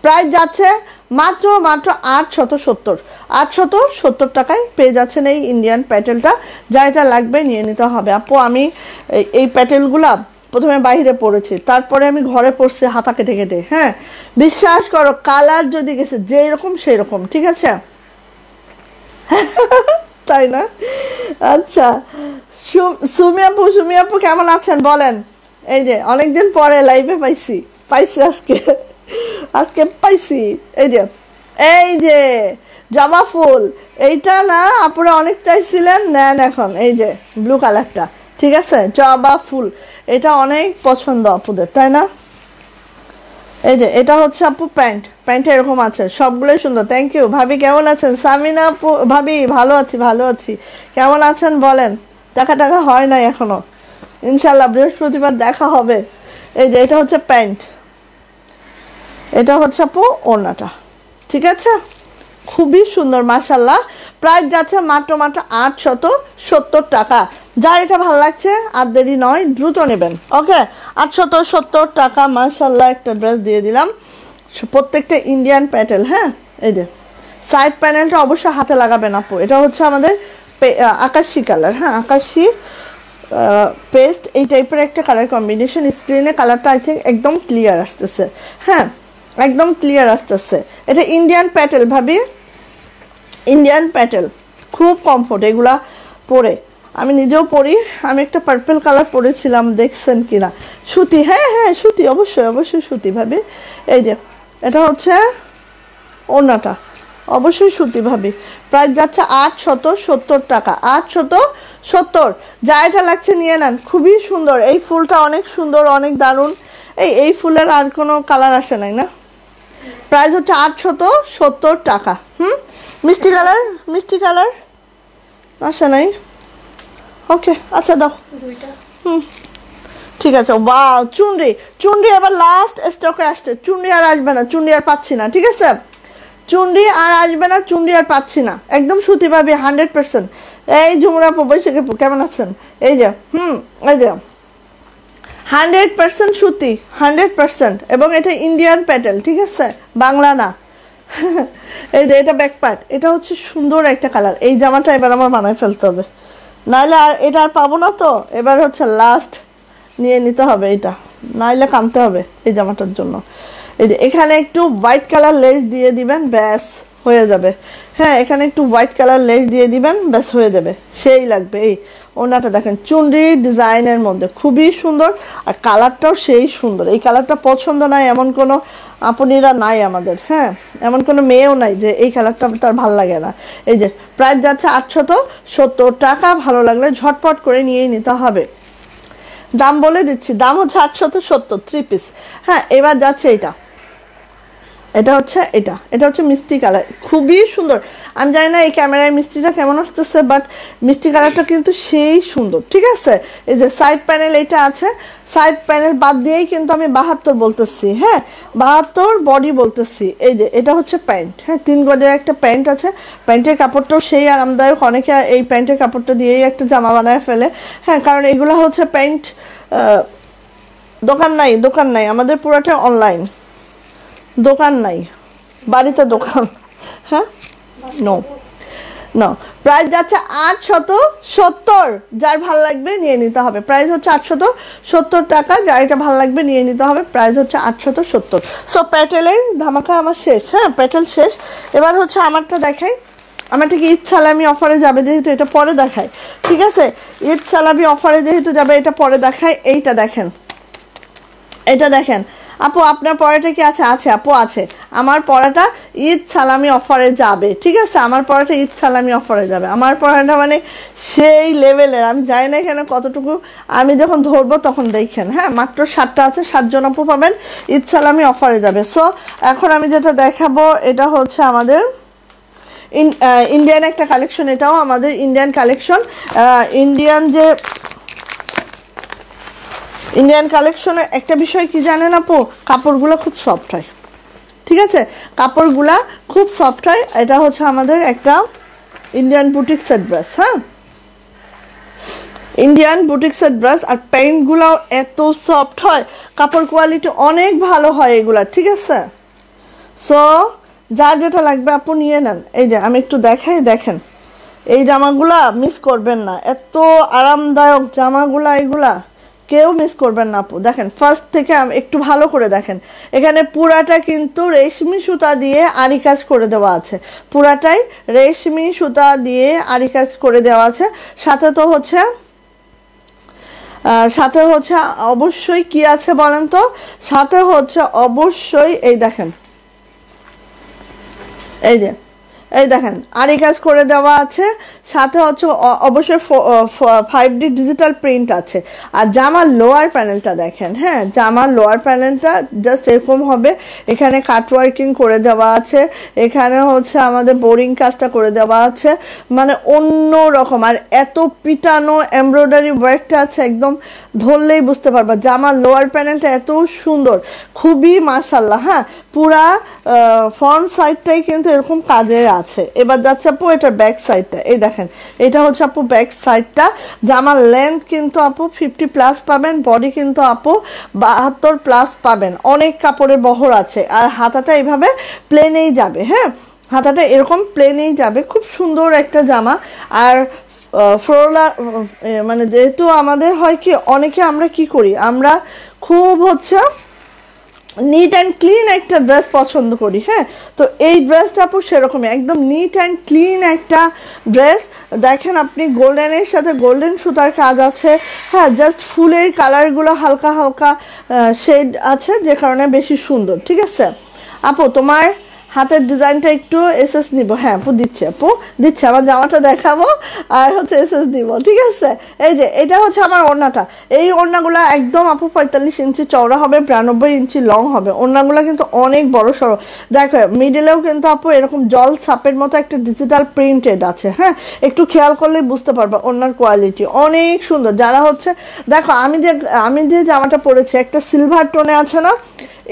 প্রাইস যাচ্ছে মাত্র 870 টাকায় পেয়ে যাচ্ছেন এই ইন্ডিয়ান প্যাটেলটা। যা এটা লাগবে নিয়ে নিতে হবে আপু। আমি এই প্যাটেলগুলা প্রথমে বাইরে পড়েছি, তারপরে আমি ঘরে পড়ছি হাতা কেটে কেটে। হ্যাঁ বিশ্বাস করো, কালার যদি গেছে যেই রকম সেই রকম, ঠিক আছে তাই না? আচ্ছা সুমি আপু কেমন আছেন বলেন? এই যে অনেকদিন পরে লাইভে পাইছি আজকে পাইছি। এই যে জবা ফুল, এইটা না আপুরা অনেক চাইছিলেন, নেন এখন। এই যে ব্লু কালারটা, ঠিক আছে, জবা ফুল, এটা অনেক পছন্দ আপুদের, তাই না? এই যে এটা হচ্ছে আপু প্যান্ট এরকম আছে, সবগুলোই সুন্দর। থ্যাংক ইউ ভাবি, কেমন আছেন? সামিনা আপু ভাবি ভালো আছি, কেমন আছেন বলেন? দেখা হয় নাই এখনো, ইনশাল্লাহ বৃহস্পতিবার দেখা হবে। এই যে এটা হচ্ছে প্যান্ট, এটা হচ্ছে আপু ওড়নাটা, ঠিক আছে, খুবই সুন্দর মাশাল্লাহ। প্রাইস যাচ্ছে মাত্র 870 টাকা। যার এটা ভালো লাগছে আর দেরি নয়, দ্রুত নেবেন। ওকে 870 টাকা মাশাল্লাহ একটা ড্রেস দিয়ে দিলাম, প্রত্যেকটা ইন্ডিয়ান প্যাটেল। হ্যাঁ এই যে সাইড প্যানেলটা অবশ্যই হাতে লাগাবেন আপু। এটা হচ্ছে আমাদের আকাশি কালার, হ্যাঁ আকাশি পেস্ট, এই টাইপের একটা কালার কম্বিনেশন। স্ক্রিনে কালারটা আই থিঙ্ক একদম ক্লিয়ার আসতেছে, হ্যাঁ একদম ক্লিয়ার আসতেছে। এটা ইন্ডিয়ান প্যাটেল ভাবি, ইন্ডিয়ান প্যাটেল, খুব কমফোর্ট এগুলা পরে। আমি নিজেও পরি, আমি একটা পার্পল কালার পরেছিলাম, দেখছেন কিনা? সুতি, হ্যাঁ সুতি, অবশ্যই সুতি ভাবি। এই যে এটা হচ্ছে ওড়নাটা, অবশ্যই সুতি ভাবি। প্রাইস যাচ্ছে 870 টাকা, 870। যা এটা লাগছে নিয়ে নেন, খুবই সুন্দর। এই ফুলটা অনেক সুন্দর, অনেক দারুণ। এই ফুলের আর কোনো কালার আসে নাই না? প্রাইস হচ্ছে 870 টাকা। মিষ্টি কালার আসে নাই? ওকে আচ্ছা দাও দুইটা। ঠিক আছে। ওয়াও চুনরি এবার লাস্ট স্টকে আসছে, চুনরি আর আসবে না, চুনরি আর পাচ্ছি না, ঠিক আছে, চুনরি আর আসবে না, চুনরি আর পাচ্ছি না, একদম সুতি পাবি 100%। এই ঝুমরা বৈশাখী কেমন আছেন? এই যে এই যে 100% সুতি, 100%, এবং এটা ইন্ডিয়ান প্যাটেল, ঠিক আছে, বাংলা না। এই যে এটা ব্যাক পার্ট, এটা হচ্ছে সুন্দর একটা কালার। এই জামাটা এবার আমার বানায় ফেলতে হবে, নাইলে আর এটা আর পাবো না। তো এবার হচ্ছে লাস্ট নিয়ে নিতে হবে এটা, নাইলে কামতে হবে এই জামাটার জন্য। এই যে এখানে একটু হোয়াইট কালার লেস দিয়ে দিবেন, ব্যাস হয়ে যাবে। হ্যাঁ এখানে একটু হোয়াইট কালার লেস দিয়ে দিবেন, ব্যাস হয়ে যাবে, সেই লাগবে। এই ওনাটা দেখেন চুনরি ডিজাইনের মধ্যে, খুবই সুন্দর, আর কালারটাও সেই সুন্দর। এই কালারটা পছন্দ নাই এমন কোনো আপনিরা নাই আমাদের, হ্যাঁ এমন কোনো মেয়েও নাই যে এই কালারটা তার ভালো লাগে না। এই যে প্রাইস যাচ্ছে 870 টাকা। ভালো লাগলে ঝটপট করে নিয়েই নিতে হবে। দাম বলে দিচ্ছি, দাম হচ্ছে 870, 3 পিস। হ্যাঁ এবার যাচ্ছে এটা হচ্ছে মিষ্টি কালার, খুবই সুন্দর। আমি জানি না এই ক্যামেরায় মিষ্টিটা কেমন আসতেছে, বাট মিষ্টি কালারটা কিন্তু সেই সুন্দর, ঠিক আছে। এই যে সাইড প্যানেল এটা আছে, সাইড প্যানেল বাদ দিয়েই কিন্তু আমি 72 বলতেছি, হ্যাঁ 72 বডি বলতেছি। এই যে এটা হচ্ছে প্যান্ট, হ্যাঁ 3 গজের একটা প্যান্ট আছে, প্যান্টের কাপড়টাও সেই আরামদায়ক। অনেকে এই প্যান্টের কাপড়টা দিয়েই একটা জামা বানায় ফেলে, হ্যাঁ কারণ এগুলো হচ্ছে প্যান্ট, দোকান নাই আমাদের, পুরোটা অনলাইন, দোকান নাই, বাড়িতে দোকান। হ্যাঁ নো নো প্রাইস যাচ্ছে 870, যার ভালো লাগবে নিয়ে নিতে হবে। প্রাইস হচ্ছে 870 টাকা, যার এটা ভালো লাগবে নিয়ে নিতে হবে। প্রাইস হচ্ছে 870। সো প্যাটেলের ধামাকা আমার শেষ, হ্যাঁ প্যাটেল শেষ। এবার হচ্ছে আমারটা দেখাই। আমারটা কি ঈদ সালামি অফারে যাবে, যেহেতু এটা পরে দেখায়, ঠিক আছে? ঈদ সালামি অফারে যেহেতু যাবে, এটা পরে দেখায়। এইটা দেখেন, এটা দেখেন আপু, আপনার পড়াটা কি আছে? আছে আপু, আছে। আমার পড়াটা ঈদ সালামি অফারে যাবে, ঠিক আছে? আমার পড়াটা ঈদ সালামি অফারে যাবে। আমার পড়াটা মানে সেই লেভেলের, আমি জানি না এখানে কতটুকু, আমি যখন ধরবো তখন দেখেন। হ্যাঁ, মাত্র 7টা আছে, 7 জন আপু পাবেন, ঈদ সালামি অফারে যাবে। সো এখন আমি যেটা দেখাবো এটা হচ্ছে আমাদের ইন্ডিয়ান একটা কালেকশন। এটাও আমাদের ইন্ডিয়ান কালেকশন। ইন্ডিয়ান কালেকশনের একটা বিষয় কি জানেন আপু, কাপড়গুলো খুব সফট হয়, ঠিক আছে? কাপড়গুলা খুব সফট হয়। এটা হচ্ছে আমাদের একটা ইন্ডিয়ান বুটিক সেট ড্রেস। হ্যাঁ, ইন্ডিয়ান বুটিক সেট ড্রেস। আর প্যান্টগুলাও এত সফট হয়, কাপড় কোয়ালিটি অনেক ভালো হয় এগুলা, ঠিক আছে? সো যার যেটা লাগবে আপু নিয়ে নেন। এই যে আমি একটু দেখাই, দেখেন এই জামাগুলা মিস করবেন না, এত আরামদায়ক জামাগুলা, এগুলা কেউ মিস করবেন না আপু। দেখেন ফার্স্ট থেকে একটু ভালো করে দেখেন, এখানে পুরাটা কিন্তু রেশমি সুতা দিয়ে আরি কাজ করে দেওয়া আছে, পুরাটাই রেশমি সুতা দিয়ে আরি কাজ করে দেওয়া আছে। সাথে তো হচ্ছে অবশ্যই কি আছে বলেন তো, সাথে হচ্ছে অবশ্যই এই দেখেন, এই দেখেন আরি কাজ করে দেওয়া আছে। সাথে হচ্ছে অবশ্যই 5D ডিজিটাল প্রিন্ট আছে। আর জামার লোয়ার প্যানেলটা দেখেন, হ্যাঁ জামার লোয়ার প্যানেলটা জাস্ট এরকম হবে, এখানে কাটওয়ার্কিং করে দেওয়া আছে, এখানে হচ্ছে আমাদের বোরিং কাজটা করে দেওয়া আছে, মানে অন্য রকম। আর এত পিটানো এমব্রয়ডারি ওয়ার্কটা আছে, একদম ধরলেই বুঝতে পারবা। জামার লোয়ার প্যানেলটা এত সুন্দর, খুবই মাশাআল্লাহ। হ্যাঁ, পুরা ফ্রন্ট সাইডটাই কিন্তু এরকম কাজের আছে। এবার যাচ্ছে আপু এটার ব্যাক সাইডটা, এই দেখেন এটা হচ্ছে আপু ব্যাক সাইডটা। জামার লেন্থ কিন্তু আপু 50+ পাবেন, বডি কিন্তু আপু 72+ পাবেন, অনেক কাপড়ের বহর আছে। আর হাতাটা এইভাবে প্লেনেই যাবে, হ্যাঁ হাতাটা এরকম প্লেনেই যাবে, খুব সুন্দর একটা জামা। আর ফ্লোরাল মানে যেহেতু আমাদের হয় কি, অনেকে আমরা কি করি, আমরা খুব হচ্ছে নিট অ্যান্ড ক্লিন একটা ড্রেস পছন্দ করি। হ্যাঁ, তো এই ড্রেসটা আপু সেরকমই, একদম নিট অ্যান্ড ক্লিন একটা ড্রেস। দেখেন আপনি গোল্ডেনের সাথে গোল্ডেন সুতার কাজ আছে। হ্যাঁ, জাস্ট ফুলের কালারগুলো হালকা হালকা শেড আছে, যে কারণে বেশি সুন্দর, ঠিক আছে? আপু তোমার হাতের ডিজাইনটা একটু এসএস নিব। হ্যাঁ আপু দিচ্ছে, আপু দিচ্ছে, আমার জামাটা দেখাবো আর হচ্ছে এসএস দিব, ঠিক আছে? এই যে এটা হচ্ছে আমার ওড়নাটা। এই ওড়নাগুলো একদম আপু 45 ইঞ্চি চওড়া হবে, 92 ইঞ্চি লং হবে। ওড়নাগুলো কিন্তু অনেক বড় সড়ো। দেখো মিডিলেও কিন্তু আপু এরকম জল ছাপের মতো একটা ডিজিটাল প্রিন্টেড আছে। হ্যাঁ, একটু খেয়াল করলে বুঝতে পারবা ওড়নার কোয়ালিটি অনেক সুন্দর। যারা হচ্ছে দেখো আমি যে জামাটা পরেছি একটা সিলভার টোনে আছে না,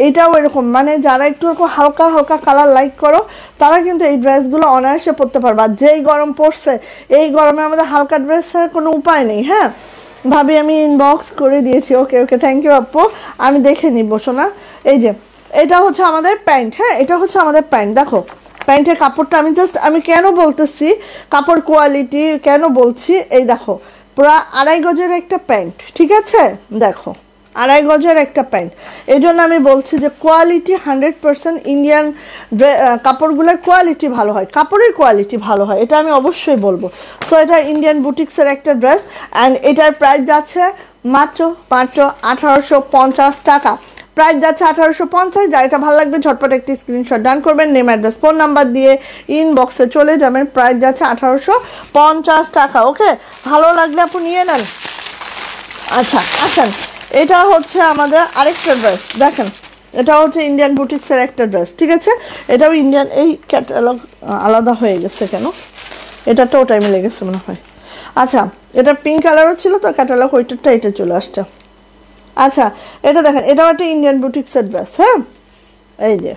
এইটাও এরকম, মানে যারা একটু হালকা হালকা কালার লাইক করো তারা কিন্তু এই ড্রেসগুলো অনায়াসে পরতে পারবা। যেই গরম পড়ছে, এই গরমে আমাদের হালকা ড্রেস ছাড়া কোনো উপায় নেই। হ্যাঁ ভাবি আমি ইনবক্স করে দিয়েছি, ওকে ওকে থ্যাংক ইউ আপু, আমি দেখে নিব শোনা। এই যে এটা হচ্ছে আমাদের প্যান্ট। হ্যাঁ, এটা হচ্ছে আমাদের প্যান্ট। দেখো প্যান্টের কাপড়টা আমি কেন বলতেছি কাপড় কোয়ালিটি কেন বলছি, এই দেখো পুরা 2.5 গজের একটা প্যান্ট, ঠিক আছে? দেখো 2.5 গজের একটা প্যান্ট, এই জন্য আমি বলছি যে কোয়ালিটি 100% ইন্ডিয়ান কাপড়গুলোর কোয়ালিটি ভালো হয়, কাপড়ের কোয়ালিটি ভালো হয়, এটা আমি অবশ্যই বলবো। সো এটা ইন্ডিয়ান বুটিক্সের একটা ড্রেস অ্যান্ড এটার প্রাইস যাচ্ছে মাত্র 1850 টাকা। প্রাইস যাচ্ছে 1850। যার এটা ভালো লাগবে ঝটপট একটি স্ক্রিনশট ডান করবেন, নেম অ্যাড্রেস ফোন নাম্বার দিয়ে ইনবক্সে চলে যাবেন। প্রাইস যাচ্ছে 1850 টাকা। ওকে, ভালো লাগলে আপু নিয়ে নেন। আচ্ছা আসেন, এটা হচ্ছে আমাদের আরেকটা ড্রেস। দেখেন এটা হচ্ছে ইন্ডিয়ান বুটিক্সের একটা ড্রেস, ঠিক আছে? এটাও ইন্ডিয়ান, এই ক্যাটালগ আলাদা হয়ে গেছে কেন, এটাটা ওটাই মিলে গেছে মনে হয়। আচ্ছা, এটা পিঙ্ক কালারও ছিল তো ক্যাটালগ, ওইটারটা এটা চলে আসছে। আচ্ছা এটা দেখেন, এটাও একটা ইন্ডিয়ান বুটিক্সের ড্রেস। হ্যাঁ, এই যে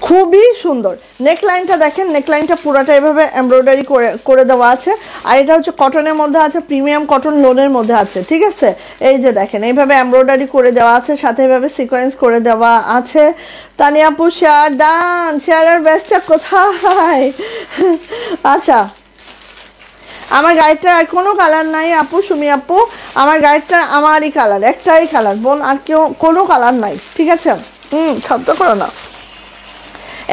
খুবই সুন্দর। নেকলাইনটা দেখেন, নেকলাইনটা পুরোটা এভাবে এমব্রয়ডারি করে দেওয়া আছে। আর এটা হচ্ছে কটনের মধ্যে আছে, প্রিমিয়াম কটন লোনের মধ্যে আছে, ঠিক আছে। এই যে দেখেন এইভাবে এমব্রয়ডারি করে দেওয়া আছে, সাথে এভাবে সিকোয়েন্স করে দেওয়া আছে। তানিয়া আপু শেয়ার ডান, শেয়ারের বেস্টটা কোথায়? আচ্ছা, আমার গাড়িটা আর কোনো কালার নাই আপু, সুমি আপু আমার গাড়িটা আমারই কালার, একটাই কালার বোন, আর কেউ কোনো কালার নাই, ঠিক আছে। শব্দ করো না।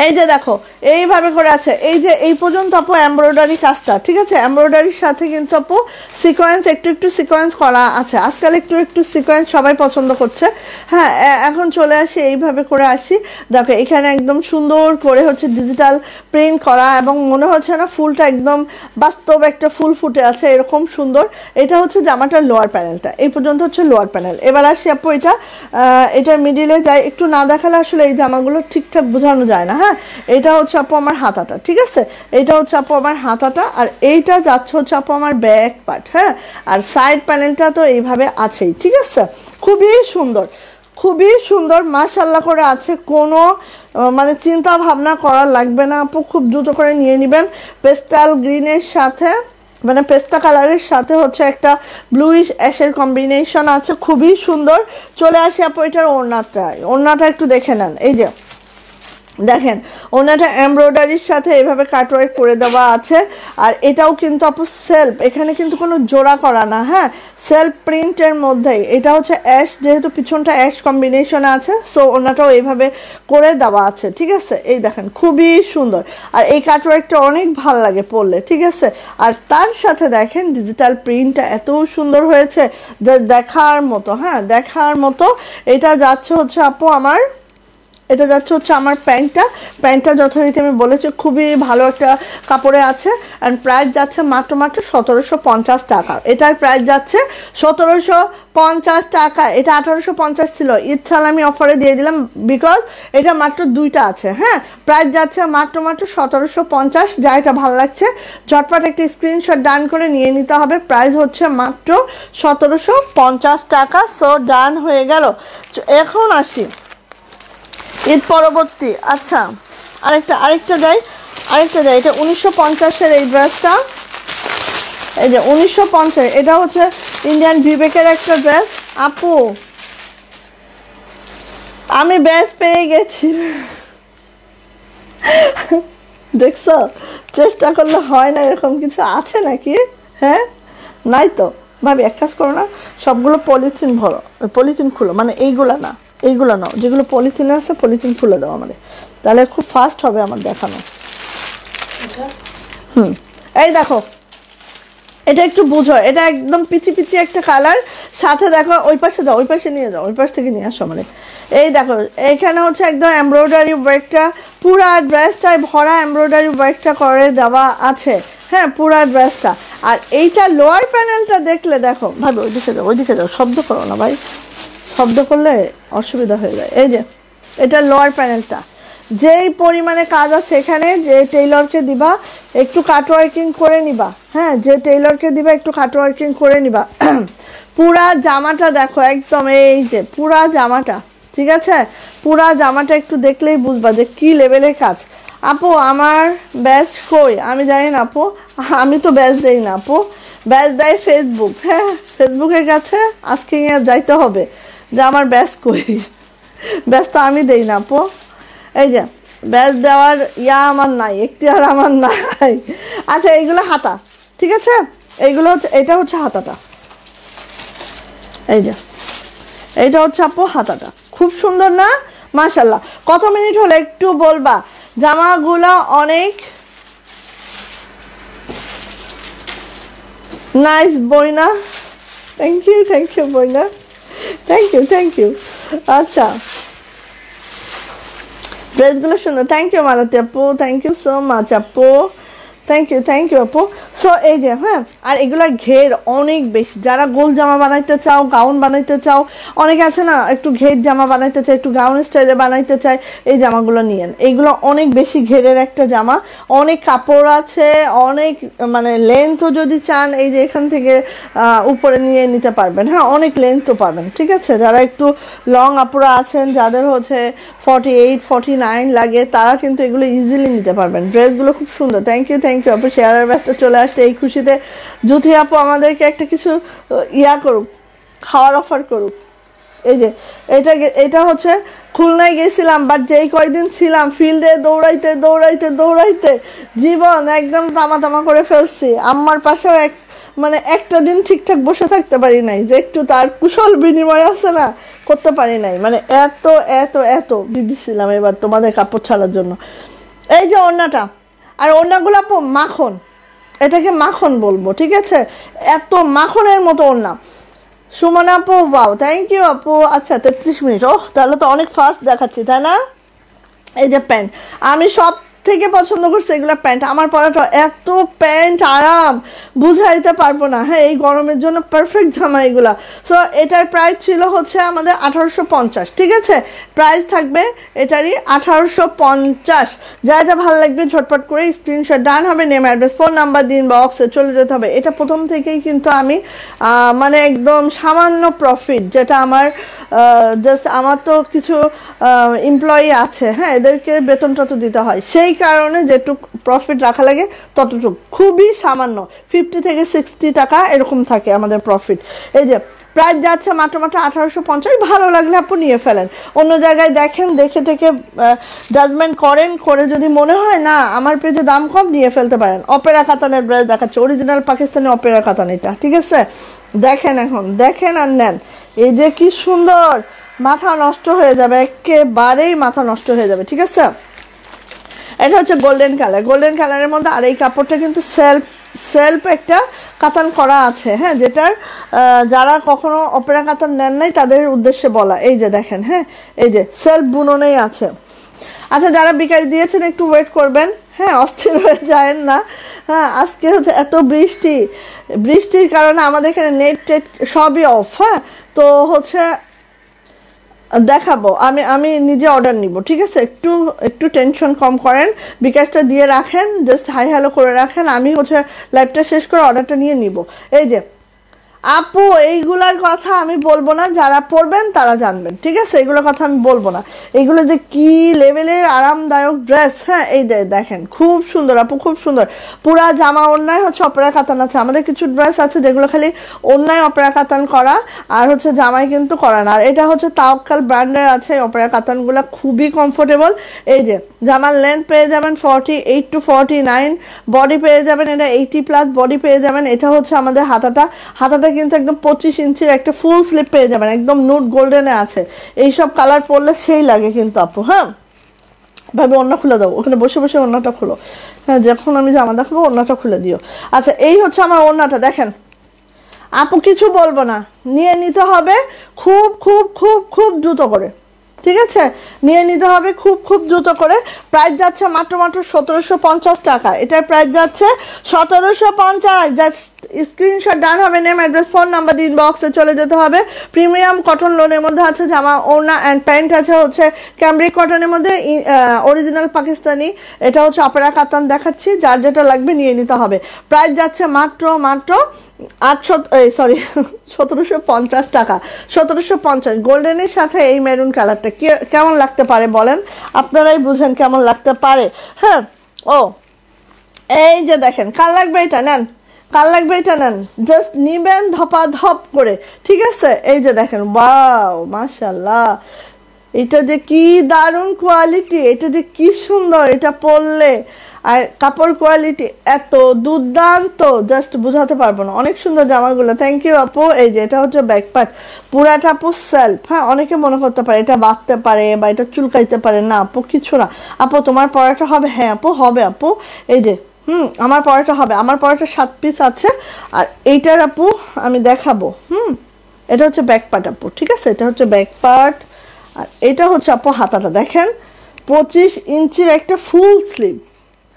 এই যে দেখো এইভাবে করে আছে, এই যে এই পর্যন্ত আপু এমব্রয়ডারি কাজটা, ঠিক আছে। এমব্রয়ডারির সাথে কিন্তু আপু সিকোয়েন্স, একটু সিকোয়েন্স করা আছে। আজকাল একটু সিকোয়েন্স সবাই পছন্দ করছে। হ্যাঁ, এখন চলে আসি এইভাবে করে আসি। দেখো এখানে একদম সুন্দর করে হচ্ছে ডিজিটাল প্রিন্ট করা, এবং মনে হচ্ছে না ফুলটা একদম বাস্তব একটা ফুল ফুটে আছে, এরকম সুন্দর। এটা হচ্ছে জামাটার লোয়ার প্যানেলটা, এই পর্যন্ত হচ্ছে লোয়ার প্যানেল। এবার আসি আপু এটার মিডিলে যাই, একটু না দেখালে আসলে এই জামাগুলো ঠিকঠাক বোঝানো যায় না। হ্যাঁ, এটা হচ্ছে আপু আমার হাতাটা, ঠিক আছে। এটা হচ্ছে আপু আমার হাতাটা, আর এইটা যাচ্ছে হচ্ছে আপু আমার ব্যাক পার্ট। হ্যাঁ, আর সাইড প্যানেলটা তো এইভাবে আছেই, ঠিক আছে। খুবই সুন্দর, খুবই সুন্দর, মাশাআল্লাহ করে আছে। কোনো মানে চিন্তা ভাবনা করা লাগবে না আপু, খুব দ্রুত করে নিয়ে নেবেন। পেস্টাল গ্রিনের সাথে, মানে পেস্তা কালারের সাথে হচ্ছে একটা ব্লুইশ অ্যাশের কম্বিনেশন আছে, খুবই সুন্দর। চলে আসি আপু এটার ওড়নাটা একটু দেখে নেন। এই যে দেখেন ওনাটা এমব্রয়ডারির সাথে এইভাবে কাটওয়ার্ক করে দেওয়া আছে। আর এটাও কিন্তু আপু সেলফ, এখানে কিন্তু কোনো জোড়া করা না। হ্যাঁ, সেলফ প্রিন্টের মধ্যেই। এটা হচ্ছে অ্যাশ, যেহেতু পিছনটা অ্যাশ কম্বিনেশন আছে, সো ওনাটাও এইভাবে করে দেওয়া আছে, ঠিক আছে। এই দেখেন খুবই সুন্দর, আর এই কাটওয়ার্কটা অনেক ভাল লাগে পরলে, ঠিক আছে। আর তার সাথে দেখেন ডিজিটাল প্রিন্টটা এত সুন্দর হয়েছে যে দেখার মতো। হ্যাঁ, দেখার মতো। এটা যাচ্ছে হচ্ছে আপু আমার, এটা যাচ্ছে হচ্ছে আমার প্যান্টটা যথারীতি আমি বলেছি খুবই ভালো একটা কাপড়ে আছে। অ্যান্ড প্রাইস যাচ্ছে মাত্র 1750 টাকা। এটার প্রাইস যাচ্ছে 1750 টাকা। এটা 1850 ছিল, ঈদ সালামি অফারে দিয়ে দিলাম, বিকজ এটা মাত্র দুইটা আছে। হ্যাঁ, প্রাইস যাচ্ছে মাত্র 1750। যা এটা ভালো লাগছে ঝটপট একটা স্ক্রিনশট ডান করে নিয়ে নিতে হবে। প্রাইস হচ্ছে মাত্র 1750 টাকা। সো ডান হয়ে গেল। এখন আসি ঈদ পরবর্তী। আচ্ছা, আরেকটা দেয়। এটা 1950-এর এই ড্রেসটা, এই যে 1950, এটা হচ্ছে ইন্ডিয়ান বিবেকের একটা ড্রেস। আপু আমি ব্যাস পেয়ে গেছি, দেখছো, চেষ্টা করলে হয় না, এরকম কিছু আছে নাকি? হ্যাঁ, নাই তো ভাবি, এক কাজ করো না, সবগুলো পলিথিন ভরো, পলিথিন খুলো, মানে এইগুলা না, এইগুলো নাও, যেগুলো পলিথিনে আছে পলিথিন খুলে দাও আমাদের, তাহলে খুব ফাস্ট হবে আমার দেখানো। এই দেখো, এটা একটু বুঝো, এটা একদম পিচি একটা কালার। সাথে দেখো ওই পাশে দাও, ওই পাশে নিয়ে যাও, ওই পাশ থেকে নিয়ে আসো মানে। এই দেখো এইখানে হচ্ছে একদম এমব্রয়ডারি ওয়ার্কটা, পুরা ড্রেসটায় ভরা এমব্রয়ডারি ওয়ার্কটা করে দেওয়া আছে। হ্যাঁ, পুরা ড্রেসটা। আর এইটা লোয়ার প্যানেলটা দেখলে দেখো ভাবি, ওইদিকে যাও, শব্দ করো না ভাই, শব্দ করলে অসুবিধা হয়ে যায়। এই যে এটা লোয়ার প্যানেলটা, যেই পরিমাণে কাজ আছে এখানে, যে টেইলরকে দিবা একটু কাটওয়ার্কিং করে নিবা। হ্যাঁ, যে টেইলরকে দিবা একটু কাটওয়ার্কিং করে নিবা। পুরা জামাটা দেখো একদম, এই যে পুরা জামাটা, ঠিক আছে। পুরা জামাটা একটু দেখলেই বুঝবা যে কি লেভেলের কাজ। আপু আমার ব্যাচ কই? আমি জানি না আপু, আমি তো ব্যাচ দেই না আপু, ব্যাচ দেয় ফেসবুক। হ্যাঁ, ফেসবুকের কাছে আজকে যাইতে হবে যে আমার ব্যাচ কই। ব্যাচ তো আমি দেই না আপু। এই যে ব্যাচ দেওয়ার আমার নাই, এখতিয়ার আমার নাই। আচ্ছা, এইগুলো হাতা, ঠিক আছে, এইগুলো হচ্ছে, এটা হচ্ছে হাতাটা, এই যে এইটা হচ্ছে আপু হাতাটা, খুব সুন্দর না? মাশাল্লাহ। কত মিনিট হলো একটু বলবা? জামাগুলো অনেক নাইস বইনা, থ্যাংক ইউ বইনা, থ্যাংক ইউ। আচ্ছা, ড্রেসগুলো সুন্দর, থ্যাংক ইউ মালতী আপু, থ্যাংক ইউ সো মাচ আপু, থ্যাংক ইউ আপু। সো এই যে হ্যাঁ, আর এগুলার ঘের অনেক বেশি। যারা গোল জামা বানাইতে চাও, গাউন বানাইতে চাও, অনেকে আছে না একটু ঘের জামা বানাইতে চায়, একটু গাউন স্টাইলে বানাইতে চায়, এই জামাগুলো নিয়েন। এইগুলো অনেক বেশি ঘেরের একটা জামা, অনেক কাপড় আছে, অনেক মানে লেন্থও যদি চান এই যে এখান থেকে উপরে নিয়ে নিতে পারবেন। হ্যাঁ, অনেক লেন্থও পাবেন। ঠিক আছে, যারা একটু লং আপুরা আছেন, যাদের হচ্ছে 48 49 লাগে, তারা কিন্তু এগুলো ইজিলি নিতে পারবেন। ড্রেসগুলো খুব সুন্দর। থ্যাংক ইউ আপু, শেয়ারের ব্যস্ত চলে আসতে এই খুশিতে। জুথি আপু আমাদেরকে একটা কিছু করুক, খাওয়ার অফার করুক। এই যে এটা হচ্ছে খুলনায় গেছিলাম, বাট যেই কয়দিন ছিলাম ফিল্ডে দৌড়াইতে জীবন একদম তামা করে ফেলছি। আমার পাশেও মানে একটা দিন ঠিকঠাক বসে থাকতে পারি নাই, যে একটু তার কুশল বিনিময় আছে না, করতে পারি নাই। মানে এত এত এত বিজি ছিলাম এবার তোমাদের কাপড় ছাড়ার জন্য। এই যে ওড়নাটা, আর ওড়নাগুলো আপু মাখন, এটাকে মাখন বলবো। ঠিক আছে, এত মাখনের মতো ওড়না। সুমন আপু বাও, থ্যাংক ইউ আপু। আচ্ছা 33 মিনিট, ওহ তাহলে তো অনেক ফাস্ট দেখাচ্ছি, তাই না? এই যে প্যান্ট, আমি সব থেকে পছন্দ করছি এগুলো প্যান্ট। আমার পরাটা এত প্যান্ট আরাম বুঝাইতে পারবো না। হ্যাঁ, এই গরমের জন্য পারফেক্ট জামা এগুলা। সো এটার প্রাইস ছিল হচ্ছে আমাদের 1850। ঠিক আছে, প্রাইস থাকবে এটারই 1850। যা যা ভালো লাগবে ঝটপট করে স্ক্রিনশট ডান হবে, নেম অ্যাড্রেস ফোন নাম্বার দিন, বক্সে চলে যেতে হবে। এটা প্রথম থেকেই কিন্তু আমি মানে একদম সামান্য প্রফিট, যেটা আমার জাস্ট আমার তো কিছু এমপ্লয়ি আছে, হ্যাঁ, এদেরকে বেতনটা তো দিতে হয়, সেই কারণে যেটুকু প্রফিট রাখা লাগে ততটুকু, খুবই সামান্য, 50 থেকে 60 টাকা এরকম থাকে আমাদের প্রফিট। এই যে প্রাইস যাচ্ছে মাত্র 1850। ভালো লাগলে আপনি নিয়ে ফেলেন, অন্য জায়গায় দেখেন, দেখে থেকে জাজমেন্ট করেন, করে যদি মনে হয় না আমার পেজে দাম কম, নিয়ে ফেলতে পারেন। অপেরা কাতানের ড্রেস দেখাচ্ছে, অরিজিনাল পাকিস্তানি অপেরা কাতান এটা। ঠিক আছে, দেখেন, এখন দেখেন আর নেন। এই যে কি সুন্দর, মাথা নষ্ট হয়ে যাবে, একেবারেই মাথা নষ্ট হয়ে যাবে। ঠিক আছে, এটা হচ্ছে গোল্ডেন কালার, গোল্ডেন কালারের মধ্যে। আর এই কাপড়টা কিন্তু সেলফ একটা কাতান করা আছে, হ্যাঁ, যেটার যারা কখনো অপেরা কাতান নেন নাই তাদের উদ্দেশ্যে বলা। এই যে দেখেন, হ্যাঁ, এই যে সেলফ বুননেই আছে। আচ্ছা, যারা বিকাশ দিয়েছেন একটু ওয়েট করবেন, হ্যাঁ, অস্থির হয়ে যায়েন না। হ্যাঁ, আজকে হচ্ছে এত বৃষ্টির কারণে আমাদের এখানে নেট টেট সবই অফ। হ্যাঁ, তো হচ্ছে দেখাবো, আমি নিজে অর্ডার নিব। ঠিক আছে, একটু টেনশন কম করেন, বিকাশটা দিয়ে রাখেন, জাস্ট হাই হ্যালো করে রাখেন, আমি হচ্ছে লাইভটা শেষ করে অর্ডারটা নিয়ে নিব। এই যে আপু, এইগুলার কথা আমি বলবো না, যারা পরবেন তারা জানবেন। ঠিক আছে, এগুলোর কথা আমি বলবো না। এগুলো যে কি লেভেলের আরামদায়ক ড্রেস, হ্যাঁ, এই দেখেন, খুব সুন্দর আপু, খুব সুন্দর। পুরা জামা ওড়নায় হচ্ছে অপেরা কাতান আছে। আমাদের কিছু ড্রেস আছে যেগুলো খালি ওড়নায় অপেরা কাতান করা, আর হচ্ছে জামাই কিন্তু করা না। আর এটা হচ্ছে তাওয়াক্কাল ব্র্যান্ডের আছে অপেরা কাতানগুলো, খুবই কমফোর্টেবল। এই যে জামার লেন্থ পেয়ে যাবেন 48 to 49, বডি পেয়ে যাবেন এটা 80+ বডি পেয়ে যাবেন। এটা হচ্ছে আমাদের হাতাটা কিন্তু একদম 25 ইঞ্চির একটা ফুল স্লিপ পেয়ে যাবেন, একদম নুট গোল্ডেনে আছে। এইসব কালার পরলে সেই লাগে কিন্তু আপু। হ্যাঁ ভাবে, ওড়না খুলে দাও, ওখানে বসে বসে ওড়নাটা খুলো। হ্যাঁ, যখন আমি জামা দেখাবো ওড়নাটা খুলে দিও। আচ্ছা, এই হচ্ছে আমার ওড়নাটা, দেখেন আপু, কিছু বলবো না, নিয়ে নিতে হবে খুব খুব খুব খুব দ্রুত করে। ঠিক আছে, নিয়ে নিতে হবে খুব দ্রুত করে। প্রাইস যাচ্ছে মাত্র 1750 টাকা। এটার প্রাইস যাচ্ছে 1750। জাস্ট স্ক্রিনশট ডান হবে, নেম অ্যাড্রেস ফোন নাম্বার দিন, বক্সে চলে যেতে হবে। প্রিমিয়াম কটন লোনের মধ্যে আছে জামা, ওড়না অ্যান্ড প্যান্ট আছে হচ্ছে ক্যামব্রিক কটনের মধ্যে, অরিজিনাল পাকিস্তানি। এটা হচ্ছে অপেরা কাতান দেখাচ্ছি, যার যেটা লাগবে নিয়ে নিতে হবে। প্রাইস যাচ্ছে মাত্র 1750 টাকা। 1750 গোল্ডেনের সাথে এই মেরুন কালারটা কেমন লাগতে পারে বলেন, আপনারাই বুঝেন কেমন লাগতে পারে। হ্যাঁ, ও এই যে দেখেন, কাল লাগবে এটা নেন, কাল লাগবে এটা নেন, জাস্ট নিবেন ধপাধপ করে। ঠিক আছে, এই যে দেখেন, ওয়াও মাশাআল্লাহ, এটা যে কি দারুণ কোয়ালিটি, এটা যে কি সুন্দর, এটা পরলে আর কাপড় কোয়ালিটি এত দুর্দান্ত, জাস্ট বুঝাতে পারবো না, অনেক সুন্দর জামাগুলো। থ্যাংক ইউ আপু। এই যে এটা হচ্ছে ব্যাক পার্ট, পুরাটা আপু সেলফ। হ্যাঁ, অনেকে মনে করতে পারে এটা বাঁধতে পারে বা এটা চুলকাইতে পারে, না আপু কিছু না। আপু তোমার পরাটা হবে? হ্যাঁ আপু হবে আপু। এই যে আমার পরাটা হবে, আমার পরাটা 7 পিস আছে। আর এইটার আপু আমি দেখাবো। এটা হচ্ছে ব্যাক পার্ট আপু। ঠিক আছে, এটা হচ্ছে ব্যাক পার্ট, আর এটা হচ্ছে আপু হাতাটা দেখেন, 25 ইঞ্চির একটা ফুল স্লিভ।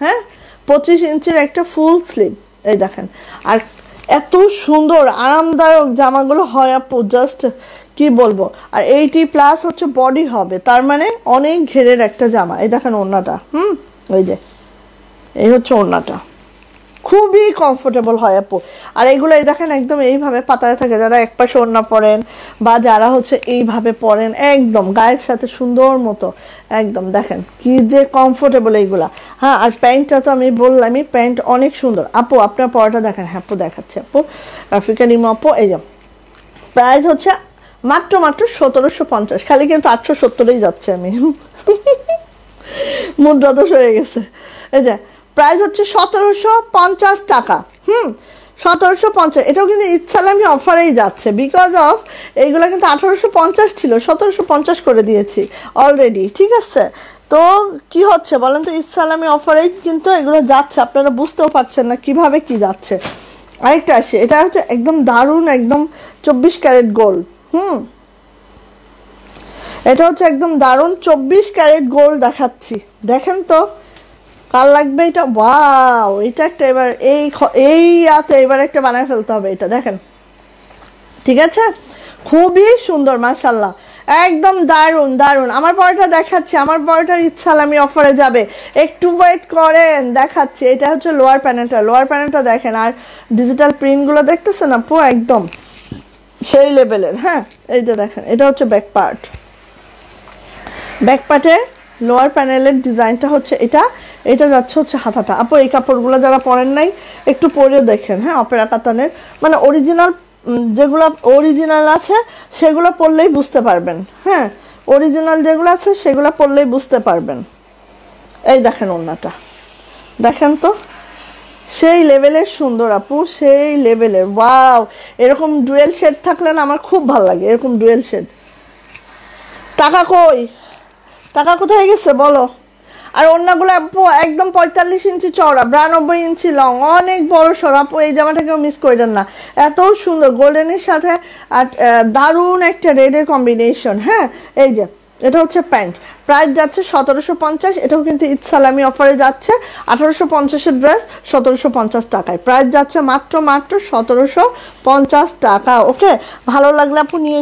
হ্যাঁ, 25 ইঞ্চির একটা ফুল স্লিভ। এই দেখেন। আর এত সুন্দর আরামদায়ক জামাগুলো হয় আপু, জাস্ট কি বলবো। আর 80+ হচ্ছে বডি হবে, তার মানে অনেক ঘেরের একটা জামা। এই দেখেন ওড়নাটা, ওই যে এই হচ্ছে ওড়নাটা, খুবই কমফোর্টেবল হয় আপু। আর এগুলো এই দেখেন একদম এইভাবে পাতায় থাকে, যারা একপাশে ওড়না পরেন বা যারা হচ্ছে এইভাবে পরেন, একদম গায়ের সাথে সুন্দর মতো একদম দেখেন কি যে কমফোর্টেবল এইগুলা। হ্যাঁ, আর প্যান্টটা তো আমি বললামই, প্যান্ট অনেক সুন্দর আপু। আপনার পরাটা দেখেন, হ্যাঁ আপু দেখাচ্ছে আপু, আফ্রিকান ইমো আপু। এই যে প্রাইস হচ্ছে মাত্র 1750, খালি কিন্তু 870-এই যাচ্ছে আমি মুদ্রা দোষ হয়ে গেছে। এই যে প্রাইস হচ্ছে 1750 টাকা। 1750, এটাও কিন্তু ইচ্ছালামি অফারেই যাচ্ছে, বিকজ অফ এইগুলো কিন্তু 1850 ছিল, 1750 করে দিয়েছি অলরেডি, ঠিক আছে। তো কি হচ্ছে বলেন তো, ইচ্ছালামি অফারেই কিন্তু এগুলো যাচ্ছে, আপনারা বুঝতেও পারছেন না কিভাবে কি যাচ্ছে। আরেকটা আসে, এটা হচ্ছে একদম দারুণ, একদম 24 ক্যারেট গোল্ড। এটা হচ্ছে একদম দারুণ 24 ক্যারেট গোল্ড দেখাচ্ছি, দেখেন তো কার লাগবে এটা। ওয়াও, এটা একটা এবার এই এবার একটা বানায় ফেলতে হবে, এটা দেখেন, ঠিক আছে, খুবই সুন্দর মাশাআল্লাহ, একদম দারুণ দারুণ। আমার পরেটা দেখাচ্ছি, আমার পরেটার ইচ্ছালামি অফারে যাবে, একটু ওয়েট করেন, দেখাচ্ছি। এটা হচ্ছে লোয়ার প্যানেলটা দেখেন, আর ডিজিটাল প্রিন্টগুলো দেখতেছেন আপু, একদম সেই লেভেলের। হ্যাঁ, এই যে দেখেন, এটা হচ্ছে ব্যাক পার্টে লোয়ার প্যানেলের ডিজাইনটা হচ্ছে এটা যাচ্ছে হচ্ছে হাতাটা। আপু এই কাপড়গুলো যারা পরেন নাই একটু পরে দেখেন, হ্যাঁ, অপেরা কাতানের, মানে যেগুলো অরিজিনাল আছে সেগুলো পরলেই বুঝতে পারবেন। হ্যাঁ, অরিজিনাল যেগুলো আছে সেগুলো পরলেই বুঝতে পারবেন। এই দেখেন ওড়নাটা, দেখেন তো সেই লেভেলের সুন্দর আপু, সেই লেভেলের। ওয়াও, এরকম ডুয়েল শেড থাকলে না আমার খুব ভালো লাগে, এরকম ডুয়েল শেড। টাকা কোথায় গেছে বলো। আর ওড়নাগুলো আপু একদম 45 ইঞ্চি চওড়া, 92 ইঞ্চি লং, অনেক বড় সর আপু। এই জামাটা কেউ মিস করবেন না, এত সুন্দর গোল্ডেনের সাথে আর দারুণ একটা রেডের কম্বিনেশন। হ্যাঁ, এই যে এটা হচ্ছে প্যান্ট, প্রাইস যাচ্ছে 1750, এটাও কিন্তু ইচ্ছালামি অফারে যাচ্ছে। 1850-এর ড্রেস 1750 টাকায়, প্রাইস যাচ্ছে মাত্র 1750 টাকা। ওকে, ভালো লাগলে আপু নিয়ে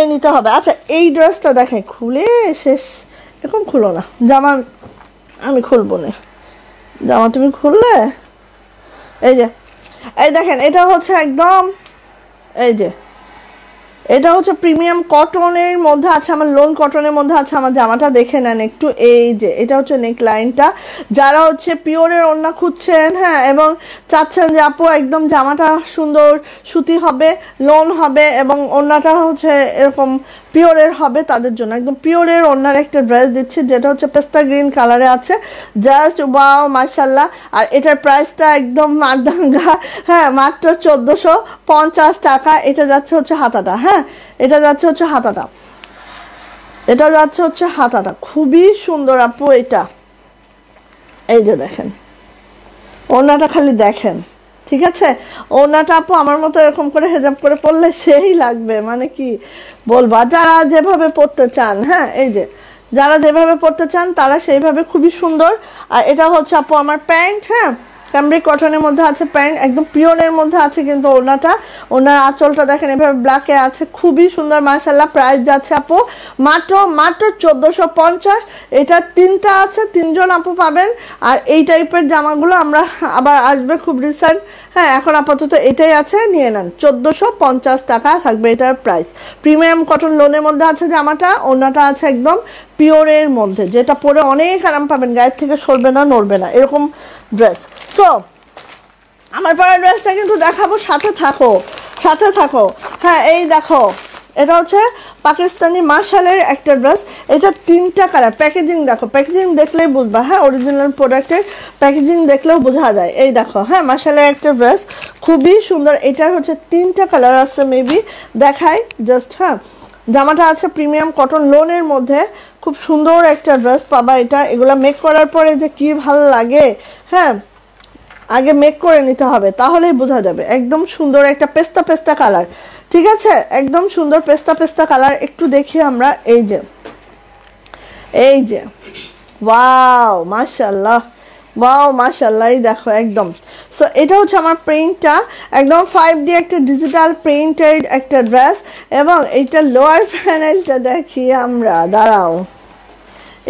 নিতে হবে, আচ্ছা, এই ড্রেসটা দেখেন, খুলে শেষ, এখন খুলো না জামা, আমি খুলবো না জামা, তুমি খুললে। এই যে এই দেখেন, এটা হচ্ছে একদম, এই যে এটা হচ্ছে প্রিমিয়াম কটনের মধ্যে আছে, আমার লোন কটনের মধ্যে আছে আমার জামাটা, দেখে নেন একটু। এই যে এটা হচ্ছে নেক লাইনটা, যারা হচ্ছে পিওরের ওড়না খুঁজছেন, হ্যাঁ, এবং চাচ্ছেন যে আপু একদম জামাটা সুন্দর সুতি হবে, লোন হবে এবং ওড়নাটা হচ্ছে এরকম পিওরের হবে, তাদের জন্য একদম পিওরের ওড়নার একটা ড্রেস দিচ্ছি, যেটা হচ্ছে পেস্তা গ্রিন কালারে আছে, জাস্ট ওয়াও মাশাআল্লাহ। আর এটার প্রাইসটা একদম মারদাঙ্গা, হ্যাঁ, মাত্র 1450 টাকা। এটা যাচ্ছে হচ্ছে হাতাটা, হ্যাঁ, এটা যাচ্ছে হচ্ছে হাতাটা, খুবই সুন্দর আপু এটা। এই যে দেখেন ওড়নাটা, খালি দেখেন, ঠিক আছে। ওড়নাটা আপু আমার মতো এরকম করে হেজাব করে পরলে সেই লাগবে, মানে কি বলবো। যারা যেভাবে পরতে চান, হ্যাঁ, এই যে যারা যেভাবে পরতে চান তারা সেইভাবে, খুবই সুন্দর। আর এটা হচ্ছে আপু আমার প্যান্ট, হ্যাঁ, ক্যামব্রিক কটনের মধ্যে আছে প্যান্ট, একদম পিওরের মধ্যে আছে কিন্তু ওনার আঁচলটা দেখেন এভাবে ব্ল্যাকে আছে, খুবই সুন্দর মাশাআল্লাহ। প্রাইস যাচ্ছে আপু মাত্র 1450। এটা 3টা আছে, 3জন আপু পাবেন। আর এই টাইপের জামাগুলো আমরা আবার আসবে খুব রিসেন্ট, হ্যাঁ, এখন আপাতত এটাই আছে, নিয়ে নেন। 1450 টাকা থাকবে এটার প্রাইস। প্রিমিয়াম কটন লোনের মধ্যে আছে জামাটা, ওড়নাটা আছে একদম পিওরের মধ্যে, যেটা পরে অনেক আরাম পাবেন, গায়ের থেকে সরবে না, নড়বে না, এরকম ড্রেস। সো আমার পরের ড্রেসটা কিন্তু দেখাবো, সাথে থাকো। হ্যাঁ, এই দেখো, এটা হচ্ছে পাকিস্তানি মাশালের একটা ড্রেস, এটা 3টা কালার। প্যাকেজিং দেখো, প্যাকেজিং দেখলেই বুঝবা, হ্যাঁ, অরিজিনাল প্রোডাক্টের প্যাকেজিং দেখলেও বোঝা যায়। এই দেখো, হ্যাঁ, মাশালের একটা ড্রেস, খুবই সুন্দর। এটার হচ্ছে 3টা কালার আছে, মেবি দেখাই জাস্ট। হ্যাঁ, জামাটা আছে প্রিমিয়াম কটন লোনের মধ্যে, খুব সুন্দর একটা ড্রেস পাবা এটা। এগুলা মেক করার পরে যে কি ভালো লাগে, হ্যাঁ, আগে মেক করে নিতে হবে, তাহলেই বোঝা যাবে। একদম সুন্দর একটা পেস্তা কালার, ঠিক আছে, একদম সুন্দর পেস্তা কালার। একটু দেখি আমরা, এই যে ওয়াও মাশাআল্লাহ, ওয়াও মাশাআল্লাহ, এই দেখো একদম। সো এটা হচ্ছে আমার প্রিন্টটা, একদম 5D একটা ডিজিটাল প্রিন্টেড একটা ড্রেস। এবং এইটা লোয়ার প্যানেলটা দেখি আমরা, দাঁড়াও,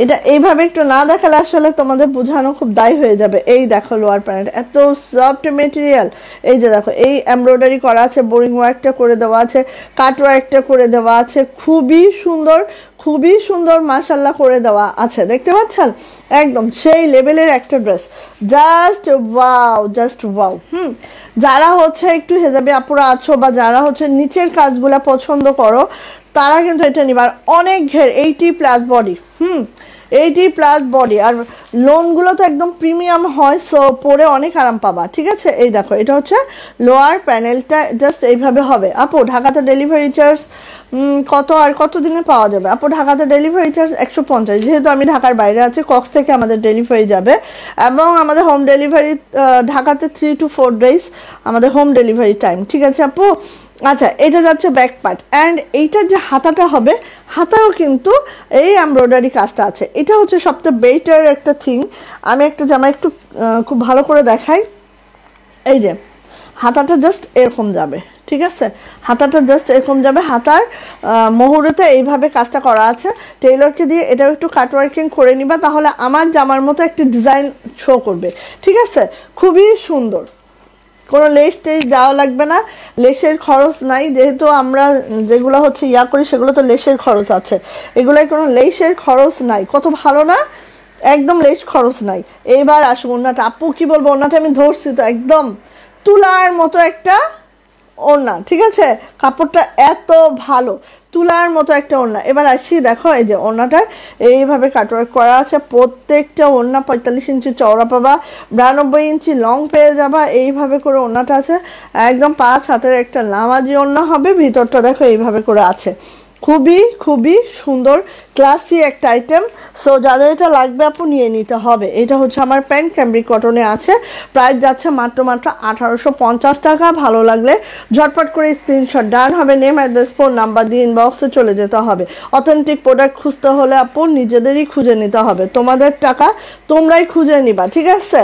এটা এইভাবে একটু না দেখালে আসলে তোমাদের বোঝানো খুব দায় হয়ে যাবে। এই দেখো লোয়ার প্যানেল এত সফট মেটেরিয়াল, এই যে দেখো এই এমব্রয়ডারি করা আছে, বোরিং ওয়ার্কটা করে দেওয়া আছে, কাট ওয়ার্কটা করে দেওয়া আছে, খুবই সুন্দর, খুবই সুন্দর মাশাআল্লাহ করে দেওয়া আছে, দেখতে পাচ্ছেন একদম সেই লেভেলের একটা dress, just wow, just wow. যারা হচ্ছে একটু হেজাবি আপুরা আছো বা যারা হচ্ছে নিচের কাজগুলো পছন্দ করো তারা কিন্তু এটা নিবার, অনেক ঘের, 80+ বডি, 80+ বডি, আর লোনগুলো তো একদম প্রিমিয়াম হয়, সো পরে অনেক আরাম পাবা, ঠিক আছে। এই দেখো এটা হচ্ছে লোয়ার প্যানেলটা, জাস্ট এইভাবে হবে। আপু ঢাকাতে ডেলিভারি চার্জ কত আর কত দিনে পাওয়া যাবে? আপু ঢাকাতে ডেলিভারি চার্জ 150, যেহেতু আমি ঢাকার বাইরে আছি, কক্স থেকে আমাদের ডেলিভারি যাবে, এবং আমাদের হোম ডেলিভারি ঢাকাতে 3 to 4 days আমাদের হোম ডেলিভারি টাইম, ঠিক আছে আপু। আচ্ছা, এটা যাচ্ছে ব্যাক পার্ট, অ্যান্ড এইটার যে হাতাটা হবে, হাতাও কিন্তু এই এমব্রয়ডারি কাজটা আছে। এটা হচ্ছে সবচেয়ে বেটার একটা থিং। আমি একটা জামা একটু খুব ভালো করে দেখাই। এই যে হাতাটা জাস্ট এরকম যাবে, ঠিক আছে, হাতাটা জাস্ট এরকম যাবে, হাতার মোহরেতে এইভাবে কাজটা করা আছে। টেইলরকে দিয়ে এটাও একটু কাটওয়ার্কিং করে নিবা, তাহলে আমার জামার মতো একটা ডিজাইন শো করবে, ঠিক আছে। খুবই সুন্দর, কোনো লেস টেস দেওয়া লাগবে না, লেসের খরচ নাই, যেহেতু আমরা যেগুলো হচ্ছে ইয়া করি সেগুলো তো লেসের খরচ আছে, এগুলোয় কোনো লেসের খরচ নাই। কত ভালো না, একদম লেস খরচ নাই। এইবার আসুন ওড়নাটা, আপু কি বলবো, ওড়নাটা আমি ধরছি তো, একদম তুলার মতো একটা ওড়না, ঠিক আছে, কাপড়টা এত ভালো, তুলার মতো একটা ওড়না। এবার আসি, দেখো এই যে ওড়নাটা এইভাবে কাটওয়ার্ক করা আছে, প্রত্যেকটা ওড়না 45 ইঞ্চি চওড়া পাবা, 92 ইঞ্চি লং পেয়ে যাবা, এইভাবে করে ওড়নাটা আছে, একদম 5 হাতের একটা নামাজি ওড়না হবে, ভিতরটা দেখো এইভাবে করে আছে, খুবই খুবই সুন্দর ক্লাসি একটা আইটেম। সো যাদের এটা লাগবে আপু নিয়ে নিতে হবে। এটা হচ্ছে আমার প্যান্ট ক্যামব্রিক কটনে আছে, প্রাইস যাচ্ছে মাত্র 1850 টাকা। ভালো লাগলে ঝটপট করে স্ক্রিনশট ডান হবে, নেম অ্যাড্রেস ফোন নাম্বার দিয়ে ইনবক্সে চলে যেতে হবে। অথেন্টিক প্রোডাক্ট খুঁজতে হলে আপু নিজেদেরই খুঁজে নিতে হবে, তোমাদের টাকা তোমরাই খুঁজে নিবা, ঠিক আছে।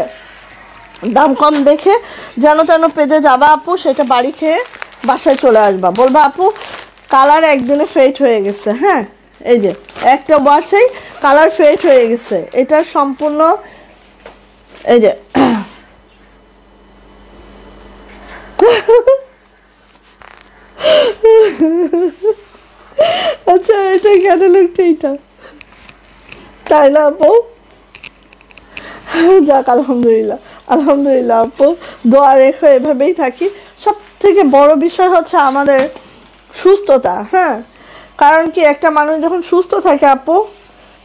দাম কম দেখে যেন তেন পেজে যাবা আপু, সেটা বাড়ি খেয়ে বাসায় চলে আসবা, বলবা আপু কালার একদিনে ফেড হয়ে গেছে। হ্যাঁ, এই যে একটা ওয়াশেই কালার ফেড হয়ে গেছে, এটা সম্পূর্ণ এই যে আচ্ছা এটা কেন লোকটা, এইটা তাই না আপু? যাক আলহামদুলিল্লাহ, আলহামদুলিল্লাহ আপু, দোয়া রেখো, এভাবেই থাকি। সব থেকে বড় বিষয় হচ্ছে আমাদের সুস্থতা। হ্যাঁ, কারণ কি একটা মানুষ যখন সুস্থ থাকে আপু,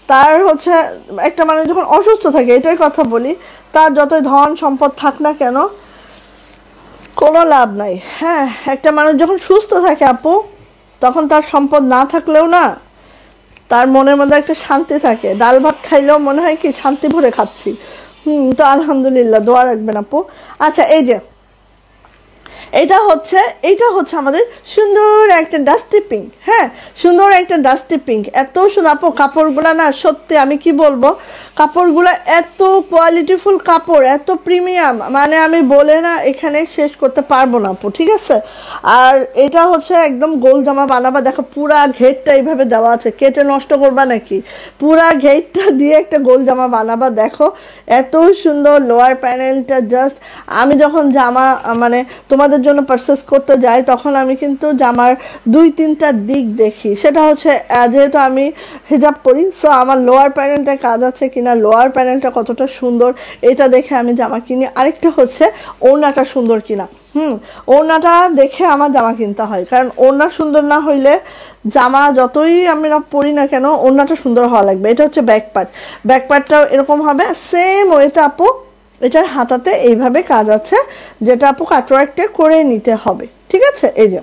তার হচ্ছে একটা মানুষ যখন অসুস্থ থাকে, এটাই কথা বলি, তার যতই ধন সম্পদ থাক না কেন কোনো লাভ নাই। হ্যাঁ, একটা মানুষ যখন সুস্থ থাকে আপু, তখন তার সম্পদ না থাকলেও না, তার মনের মধ্যে একটা শান্তি থাকে, ডাল ভাত খাইলেও মনে হয় কি শান্তি ভরে খাচ্ছি। তো আলহামদুলিল্লাহ, দোয়া রাখবেন আপু। আচ্ছা এই যে এইটা হচ্ছে আমাদের সুন্দর একটা ডাস্টি পিঙ্ক। হ্যাঁ, সুন্দর একটা ডাস্টি পিঙ্ক, এত সুন্দর আপু, কাপড়গুলো না সত্যি আমি কি বলবো, কাপড়গুলো এত কোয়ালিটিফুল কাপড়, এত প্রিমিয়াম, মানে আমি বলে না এখানে শেষ করতে পারবো না আপু, ঠিক আছে। আর এটা হচ্ছে একদম গোল জামা বানাবা, দেখো পুরা ঘেরটা এইভাবে দেওয়া আছে, কেটে নষ্ট করবা নাকি, পুরা ঘেরটা দিয়ে একটা গোল জামা বানাবা, দেখো এত সুন্দর। লোয়ার প্যানেলটা জাস্ট, আমি যখন জামা মানে তোমাদের জন্য পারচেস করতে যাই, তখন আমি কিন্তু জামার 2-3টা দিক দেখি, সেটা হচ্ছে যেহেতু আমি হিজাব পরি, সো আমার লোয়ার প্যানেলটা কাজ আছে কিনা, লোয়ার প্যানেলটা কতটা সুন্দর এটা দেখে আমি জামা কিনি। আরেকটা হচ্ছে ওড়নাটা সুন্দর কিনা, ওড়নাটা দেখে আমার জামা কিনতে হয়, কারণ ওড়না সুন্দর না হইলে জামা যতই আমরা পরি না কেন ওড়নাটা সুন্দর হওয়া লাগবে। এটা হচ্ছে ব্যাক পার্ট, ব্যাক পার্টটাও এরকম হবে সেম ওয়েতে আপু, এটার হাতাতে এইভাবে কাজ আছে, যেটা আপু কাটওয়ার্কটা করে নিতে হবে, ঠিক আছে। এই যে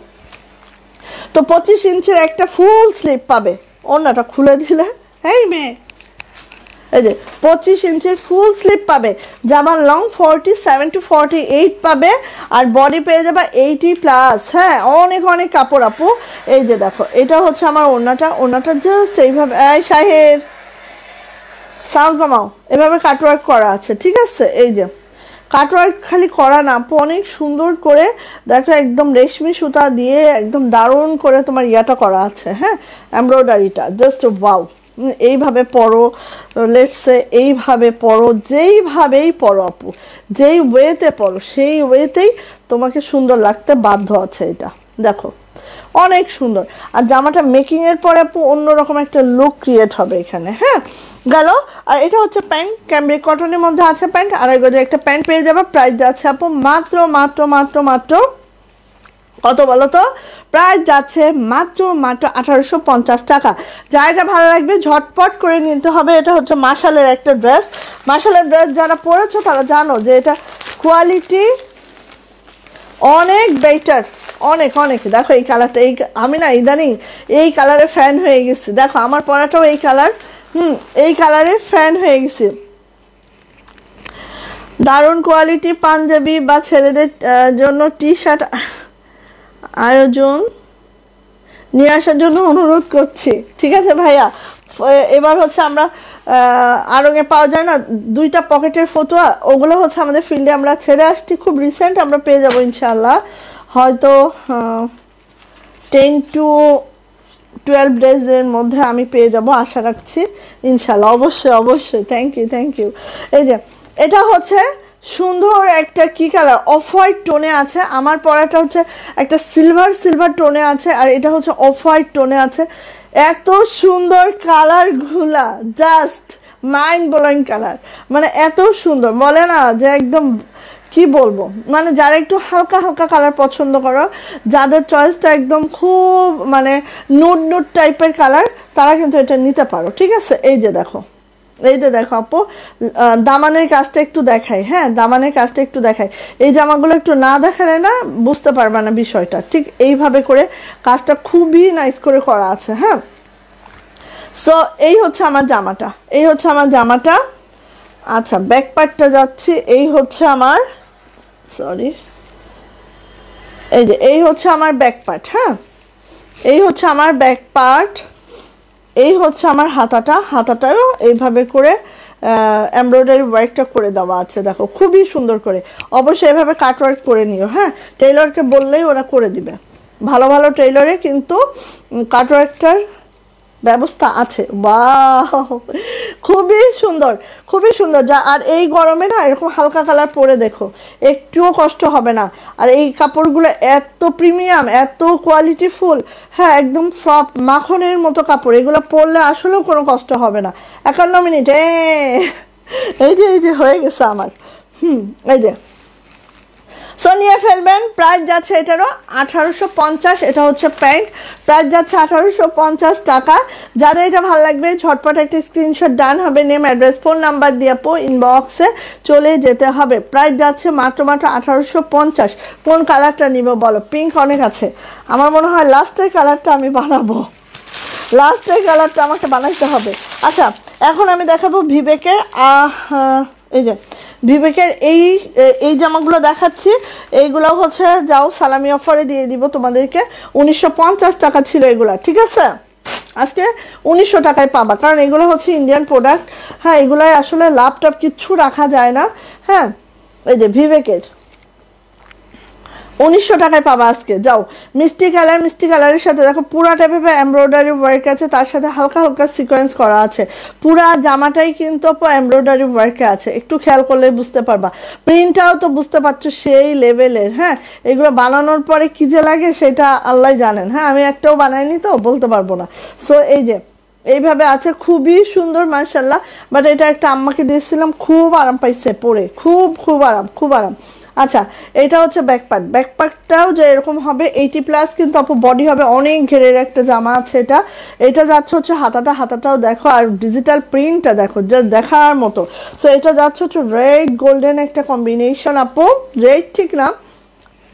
তো 25 ইঞ্চির একটা ফুল স্লিপ পাবে, ওড়নাটা খুলে দিলে, এই মেয়ে এই যে 25 ইঞ্চির ফুল স্লিপ পাবে, জামার লং 47 to 48 পাবে, আর বডি পেয়ে যাবে 80+। হ্যাঁ, অনেক অনেক কাপড় আপু। এই যে দেখো এটা হচ্ছে আমার ওড়নাটা, ওড়নাটা জাস্ট এইভাবে, এই শাহের সাউন্ড কমাও, এভাবে কাটওয়ার্ক করা আছে, ঠিক আছে। এই যে কাটওয়ার্ক খালি করা না আপু, অনেক সুন্দর করে দেখো, একদম রেশমি সুতা দিয়ে একদম দারুণ করে তোমার ইয়াটা করা আছে, হ্যাঁ, এমব্রয়ডারিটা জাস্ট ওয়াও। এইভাবে পরো, লেটসে এইভাবে পরো, যেইভাবেই পরো আপু, যেই ওয়েতে পরো সেই ওয়েতেই তোমাকে সুন্দর লাগতে বাধ্য আছে। এটা দেখো অনেক সুন্দর। আর জামাটা মেকিংয়ের পরে আপু অন্যরকম একটা লুক ক্রিয়েট হবে এখানে, হ্যাঁ গেল। আর এটা হচ্ছে প্যান্ট, ক্যামব্রিক কটনের মধ্যে আছে প্যান্ট, 2.5 গজের একটা প্যান্ট পেয়ে যাবে। প্রাইস যাচ্ছে আপু মাত্র মাত্র মাত্র মাত্র কত বলো তো? প্রাইস যাচ্ছে মাত্র মাত্র 1850 টাকা। যা এটা ভালো লাগবে ঝটপট করে নিতে হবে। এটা হচ্ছে মার্শালের একটা ড্রেস। মার্শালের ড্রেস যারা পরেছো তারা জানো যে এটা কোয়ালিটি অনেক বেটার, অনেক অনেক। দেখো এই কালারটা, এই আমি না ইদানিং এই কালারের ফ্যান হয়ে গেছি। দেখো আমার পরাটাও এই কালার, এই কালারের ফ্যান হয়ে গেছি। দারুণ কোয়ালিটি পাঞ্জাবি বা ছেলেদের জন্য টি শার্ট আয়োজন নিয়ে আসার জন্য অনুরোধ করছি, ঠিক আছে ভাইয়া। এবার হচ্ছে আমরা আড়ঙে পাওয়া যায় না 2টা পকেটের ফতুয়া, ওগুলো হচ্ছে আমাদের ফিল্ডে আমরা ছেড়ে আসছি, খুব রিসেন্ট আমরা পেয়ে যাবো ইনশাআল্লাহ, হয়তো 10 to 12 ডেজের মধ্যে আমি পেয়ে যাব আশা রাখছি ইনশাআল্লাহ। অবশ্যই অবশ্যই, থ্যাংক ইউ থ্যাংক ইউ। এই যে এটা হচ্ছে সুন্দর একটা কি কালার, অফ হোয়াইট টোনে আছে। আমার পরাটা হচ্ছে একটা সিলভার সিলভার টোনে আছে, আর এটা হচ্ছে অফ হোয়াইট টোনে আছে। এত সুন্দর কালারগুলা, জাস্ট মাইন্ড ব্লোয়িং কালার, মানে এত সুন্দর, বলে না যে একদম কি বলবো, মানে যারা একটু হালকা হালকা কালার পছন্দ করো, যাদের চয়েসটা একদম খুব মানে নুড নুড টাইপের কালার, তারা কিন্তু এটা নিতে পারো, ঠিক আছে। এই যে দেখো, এই যে দেখো আপু, দামানের কাজটা একটু দেখাই, হ্যাঁ দামানের কাজটা একটু দেখাই। এই জামাগুলো একটু না দেখালে না বুঝতে পারবে না বিষয়টা। ঠিক এইভাবে করে কাজটা খুবই নাইস করে করা আছে, হ্যাঁ। সো এই হচ্ছে আমার জামাটা, এই হচ্ছে আমার জামাটা। আচ্ছা ব্যাক পার্টটা যাচ্ছি, এই হচ্ছে আমার, সরি, এই যে এই হচ্ছে আমার ব্যাক পার্ট, হ্যাঁ এই হচ্ছে আমার ব্যাক পার্ট। এই হচ্ছে আমার হাতাটা, হাতাটাও এইভাবে করে এমব্রয়ডারি ওয়ার্কটা করে দেওয়া আছে, দেখো খুবই সুন্দর করে। অবশ্যই এভাবে কাট ওয়ার্ক করে নিও, হ্যাঁ টেইলরকে বললেই ওরা করে দিবে। ভালো ভালো টেইলরে কিন্তু কাট ওয়ার্কটার ব্যবস্থা আছে। বাহ, খুবই সুন্দর, খুবই সুন্দর। যা আর এই গরমে না এরকম হালকা কালার পরে দেখো, একটুও কষ্ট হবে না। আর এই কাপড়গুলো এত প্রিমিয়াম, এত কোয়ালিটিফুল, হ্যাঁ একদম সফট মাখনের মতো কাপড়। এগুলো পরলে আসলেও কোনো কষ্ট হবে না। 51 মিনিট, এই যে হয়ে গেছে আমার, এই যে সো নিয়ে ফেলবেন। প্রাইস যাচ্ছে এটারও 1850, এটা হচ্ছে প্যান্ট, প্রাইস যাচ্ছে 1850 টাকা। যাদের এটা ভালো লাগবে ঝটপট একটা স্ক্রিনশট ডান হবে, নেম অ্যাড্রেস ফোন নাম্বার দিয়ে ইনবক্সে চলে যেতে হবে। প্রাইস যাচ্ছে মাত্র মাত্র 1850। কোন কালারটা নিব বলো? পিঙ্ক অনেক আছে, আমার মনে হয় লাস্টের কালারটা আমি বানাবো, লাস্টের কালারটা আমাকে বানাইতে হবে। আচ্ছা এখন আমি দেখাবো বিবেকের, এই যে বিবেকের এই জামাগুলো দেখাচ্ছি। এইগুলো হচ্ছে যাও সালামি অফারে দিয়ে দিব তোমাদেরকে, 1950 টাকা ছিল এগুলা, ঠিক আছে। আজকে 1900 টাকায় পাবা, কারণ এগুলো হচ্ছে ইন্ডিয়ান প্রোডাক্ট, হ্যাঁ এগুলাই আসলে লাভ টাপ কিচ্ছু রাখা যায় না, হ্যাঁ। এই যে বিবেকের 1900 টাকায় পাবা আজকে। যাও মিষ্টি কালার, মিষ্টি কালারের সাথে দেখো পুরাটা ভেবে এমব্রয়ডারি ওয়ার্ক আছে, তার সাথে হালকা হালকা সিকোয়েন্স করা আছে। পুরা জামাটাই কিন্তু এমব্রয়ডারি ওয়ার্কে আছে, একটু খেয়াল করলে বুঝতে পারবা। প্রিন্টটাও তো বুঝতে পারছো সেই লেভেলের, হ্যাঁ। এগুলো বানানোর পরে কি যে লাগে সেটা আল্লাহ জানেন, হ্যাঁ আমি একটাও বানাইনি তো বলতে পারবো না। সো এই যে এইভাবে আছে, খুবই সুন্দর মাশাআল্লাহ। বাট এটা একটা আম্মাকে দিয়েছিলাম, খুব আরাম পাইছে পরে, খুব খুব আরাম, খুব আরাম। আচ্ছা এটা হচ্ছে ব্যাকপার্ট, ব্যাকপার্টটাও যে এরকম হবে 80+, কিন্তু আপু বডি হবে অনেক ঘেরের একটা জামা আছে এটা। এটা যাচ্ছে হচ্ছে হাতাটা, হাতাটাও দেখো, আর ডিজিটাল প্রিন্টটা দেখো যা দেখার মতো। সো এটা যাচ্ছে হচ্ছে রেড গোল্ডেন একটা কম্বিনেশন আপু, রেড ঠিক না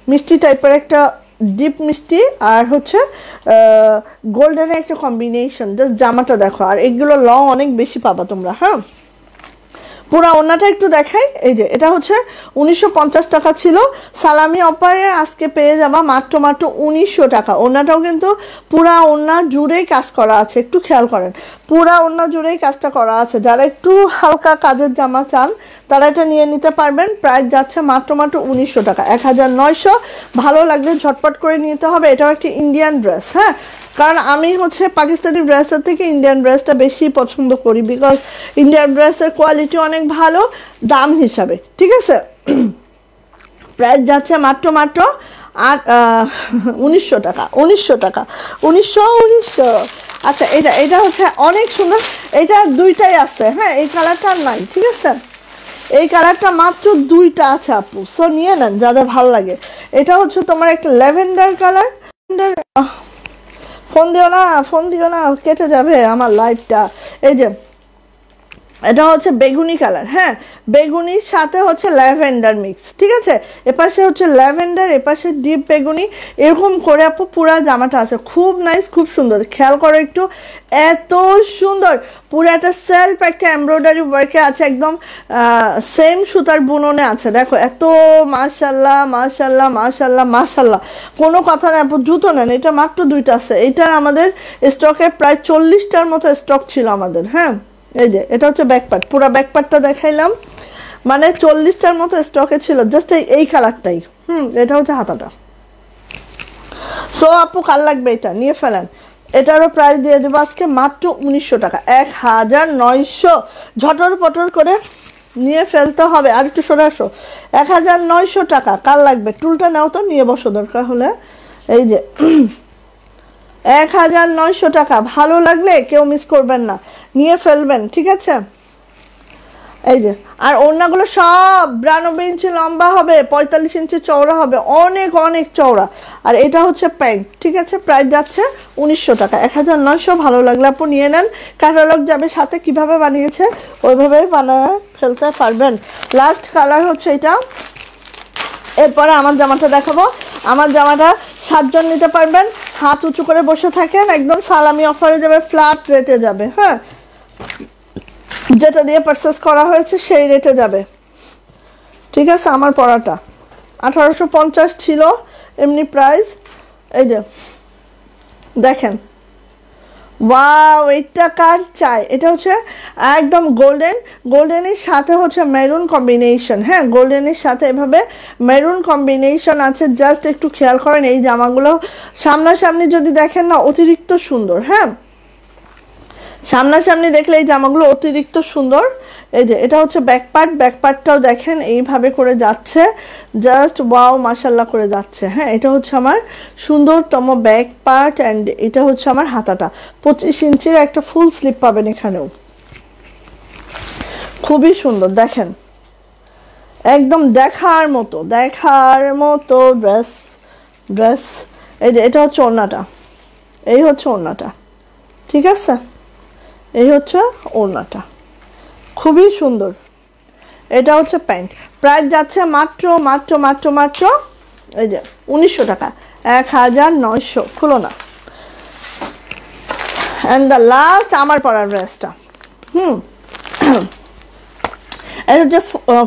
মিষ্টি টাইপের একটা ডিপ মিষ্টি, আর হচ্ছে গোল্ডেনের একটা কম্বিনেশন। জাস্ট জামাটা দেখো, আর এগুলো লং অনেক বেশি পাবা তোমরা, হ্যাঁ পুরা ওড়নাটা একটু দেখাই। এই যে এটা হচ্ছে 1950 টাকা ছিল, সালামি অফারে আজকে পেয়ে যাবা মাত্র 1900 টাকা। ওড়নাটাও কিন্তু পুরা ওড়না জুড়েই কাজ করা আছে, একটু খেয়াল করেন, পুরা ওড়না জুড়েই কাজটা করা আছে। যারা একটু হালকা কাজের জামা চান তারা এটা নিয়ে নিতে পারবেন। প্রাইস যাচ্ছে মাত্র 1900 টাকা, 1900। ভালো লাগলে ঝটপট করে নিতে হবে। এটাও একটি ইন্ডিয়ান ড্রেস, হ্যাঁ, কারণ আমি হচ্ছে পাকিস্তানি ড্রেসের থেকে ইন্ডিয়ান ড্রেসটা বেশি পছন্দ করি, বিকজ ইন্ডিয়ান ড্রেসের কোয়ালিটি অনেক ভালো দাম হিসাবে, ঠিক আছে। প্রাইস যাচ্ছে মাত্র 1900 টাকা, 1900 টাকা, 1900। আচ্ছা, এটা হচ্ছে অনেক সুন্দর, এটা দুইটাই আছে, হ্যাঁ, এই কালারটা আর নাই, ঠিক আছে। এই কালারটা মাত্র দুইটা আছে আপু, সো নিয়ে নেন যাদের ভালো লাগে। এটা হচ্ছে তোমার একটা ল্যাভেন্ডার কালার। ফোন দিও না, কেটে যাবে আমার লাইটটা। এই যে এটা হচ্ছে বেগুনি কালার, হ্যাঁ, বেগুনির সাথে হচ্ছে ল্যাভেন্ডার মিক্স, ঠিক আছে। এপাশে হচ্ছে ল্যাভেন্ডার, এপাশে ডিপ বেগুনি, এরকম করে আপু পুরা জামাটা আছে, খুব নাইস, খুব সুন্দর। খেয়াল করো একটু, এত সুন্দর। পুরো একটা সেলফ একটা এমব্রয়ডারি ওয়ার্কে আছে, একদম সেম সুতার বুননে আছে। দেখো এত মাশাল্লাহ মাশাল্লাহ মাশাল্লাহ মাশাল্লাহ, কোনো কথা না আপু। জুতো নেন, এটা মাত্র দুইটা আছে। এটা আমাদের স্টকে প্রায় 40টার মতো স্টক ছিল আমাদের, হ্যাঁ। এই যে এটা হচ্ছে ব্যাকপার্ট, পুরো ব্যাকপার্টটা দেখাইলাম, মানে 40টার মতো স্টকে ছিল, জাস্ট এই কালারটাই। এটা হচ্ছে হাতাটা। সো আপু কাল লাগবে এটা নিয়ে ফেলেন। এটারও প্রাইস দিয়ে দেবো আজকে মাত্র 1900 টাকা, 1900। ঝটর পটর করে নিয়ে ফেলতে হবে। আর একটু সরে আসো, 1900 টাকা। কাল লাগবে, টুলটা নাও তো, নিয়ে বসো দরকার হলে। এই যে 1900 টাকা, ভালো লাগলে কেউ মিস করবেন না, নিয়ে ফেলবেন, ঠিক আছে। এই যে, আর ওড়নাগুলো সব 92 ইঞ্চি লম্বা হবে, 45 ইঞ্চি চওড়া হবে, অনেক অনেক চওড়া। আর এটা হচ্ছে প্যান্ট, ঠিক আছে। প্রাইস যাচ্ছে 1900 টাকা, 1900। ভালো লাগলে আপু নিয়ে নেন। ক্যাটালগ যাবে সাথে, কিভাবে বানিয়েছে ওইভাবে বানিয়ে ফেলতে পারবেন। লাস্ট কালার হচ্ছে এটা। এরপরে আমার জামাটা দেখাবো। আমার জামাটা 7 জন নিতে পারবেন। হাত উঁচু করে বসে থাকেন, একদম সালামি অফারে যাবে, ফ্ল্যাট রেটে যাবে, হ্যাঁ, যেটা দিয়ে পারচেস করা হয়েছে সেই রেটে যাবে, ঠিক আছে। আমার পড়াটা 1850 ছিল এমনি প্রাইস। এই যে দেখেন, ওয়াও, এটা কার চাই? এটা হচ্ছে একদম গোল্ডেনের সাথে হচ্ছে মেরুন কম্বিনেশন, হ্যাঁ, গোল্ডেনের সাথে এভাবে মেরুন কম্বিনেশন আছে। জাস্ট একটু খেয়াল করেন, এই জামাগুলো সামনাসামনি যদি দেখেন না, অতিরিক্ত সুন্দর, হ্যাঁ, সামনাসামনি দেখলে এই জামাগুলো অতিরিক্ত সুন্দর। এই যে এটা হচ্ছে ব্যাকপার্টটাও দেখেন এইভাবে করে যাচ্ছে, জাস্ট ওয়াও মাশাল্লাহ করে যাচ্ছে, হ্যাঁ। এটা হচ্ছে আমার সুন্দরতম ব্যাক পার্ট, অ্যান্ড এটা হচ্ছে আমার হাতাটা। 25 ইঞ্চির একটা ফুল স্লিপ পাবেন এখানেও, খুবই সুন্দর। দেখেন একদম দেখার মতো ড্রেস। এই যে এটা হচ্ছে ওড়নাটা, এই হচ্ছে ওড়নাটা, ঠিক আছে। এই হচ্ছে ওড়নাটা, খুবই সুন্দর। এটা হচ্ছে প্যান্ট। প্রাইস যাচ্ছে মাত্র এই যে 1900 টাকা, 1900। খুলো না। অ্যান্ড দ্য লাস্ট আমার পরার ড্রেসটা, এটা হচ্ছে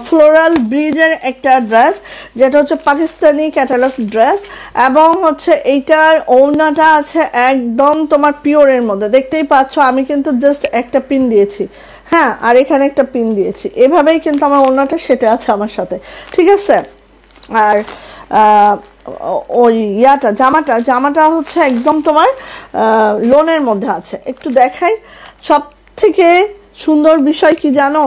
ফ্লোরাল ব্রিজের একটা ড্রেস, যেটা হচ্ছে পাকিস্তানি ক্যাটালগ ড্রেস, এবং হচ্ছে এইটার ওড়নাটা আছে একদম তোমার পিওরের মধ্যে। দেখতেই পাচ্ছ, আমি কিন্তু জাস্ট একটা পিন দিয়েছি, হ্যাঁ, আর এখানে একটা পিন দিয়েছি, এভাবেই কিন্তু আমার ওড়নাটা সেটা আছে আমার সাথে, ঠিক আছে। আর ওই জামাটা হচ্ছে একদম তোমার লোনের মধ্যে আছে। একটু দেখাই, সব থেকে সুন্দর বিষয় কি জানো,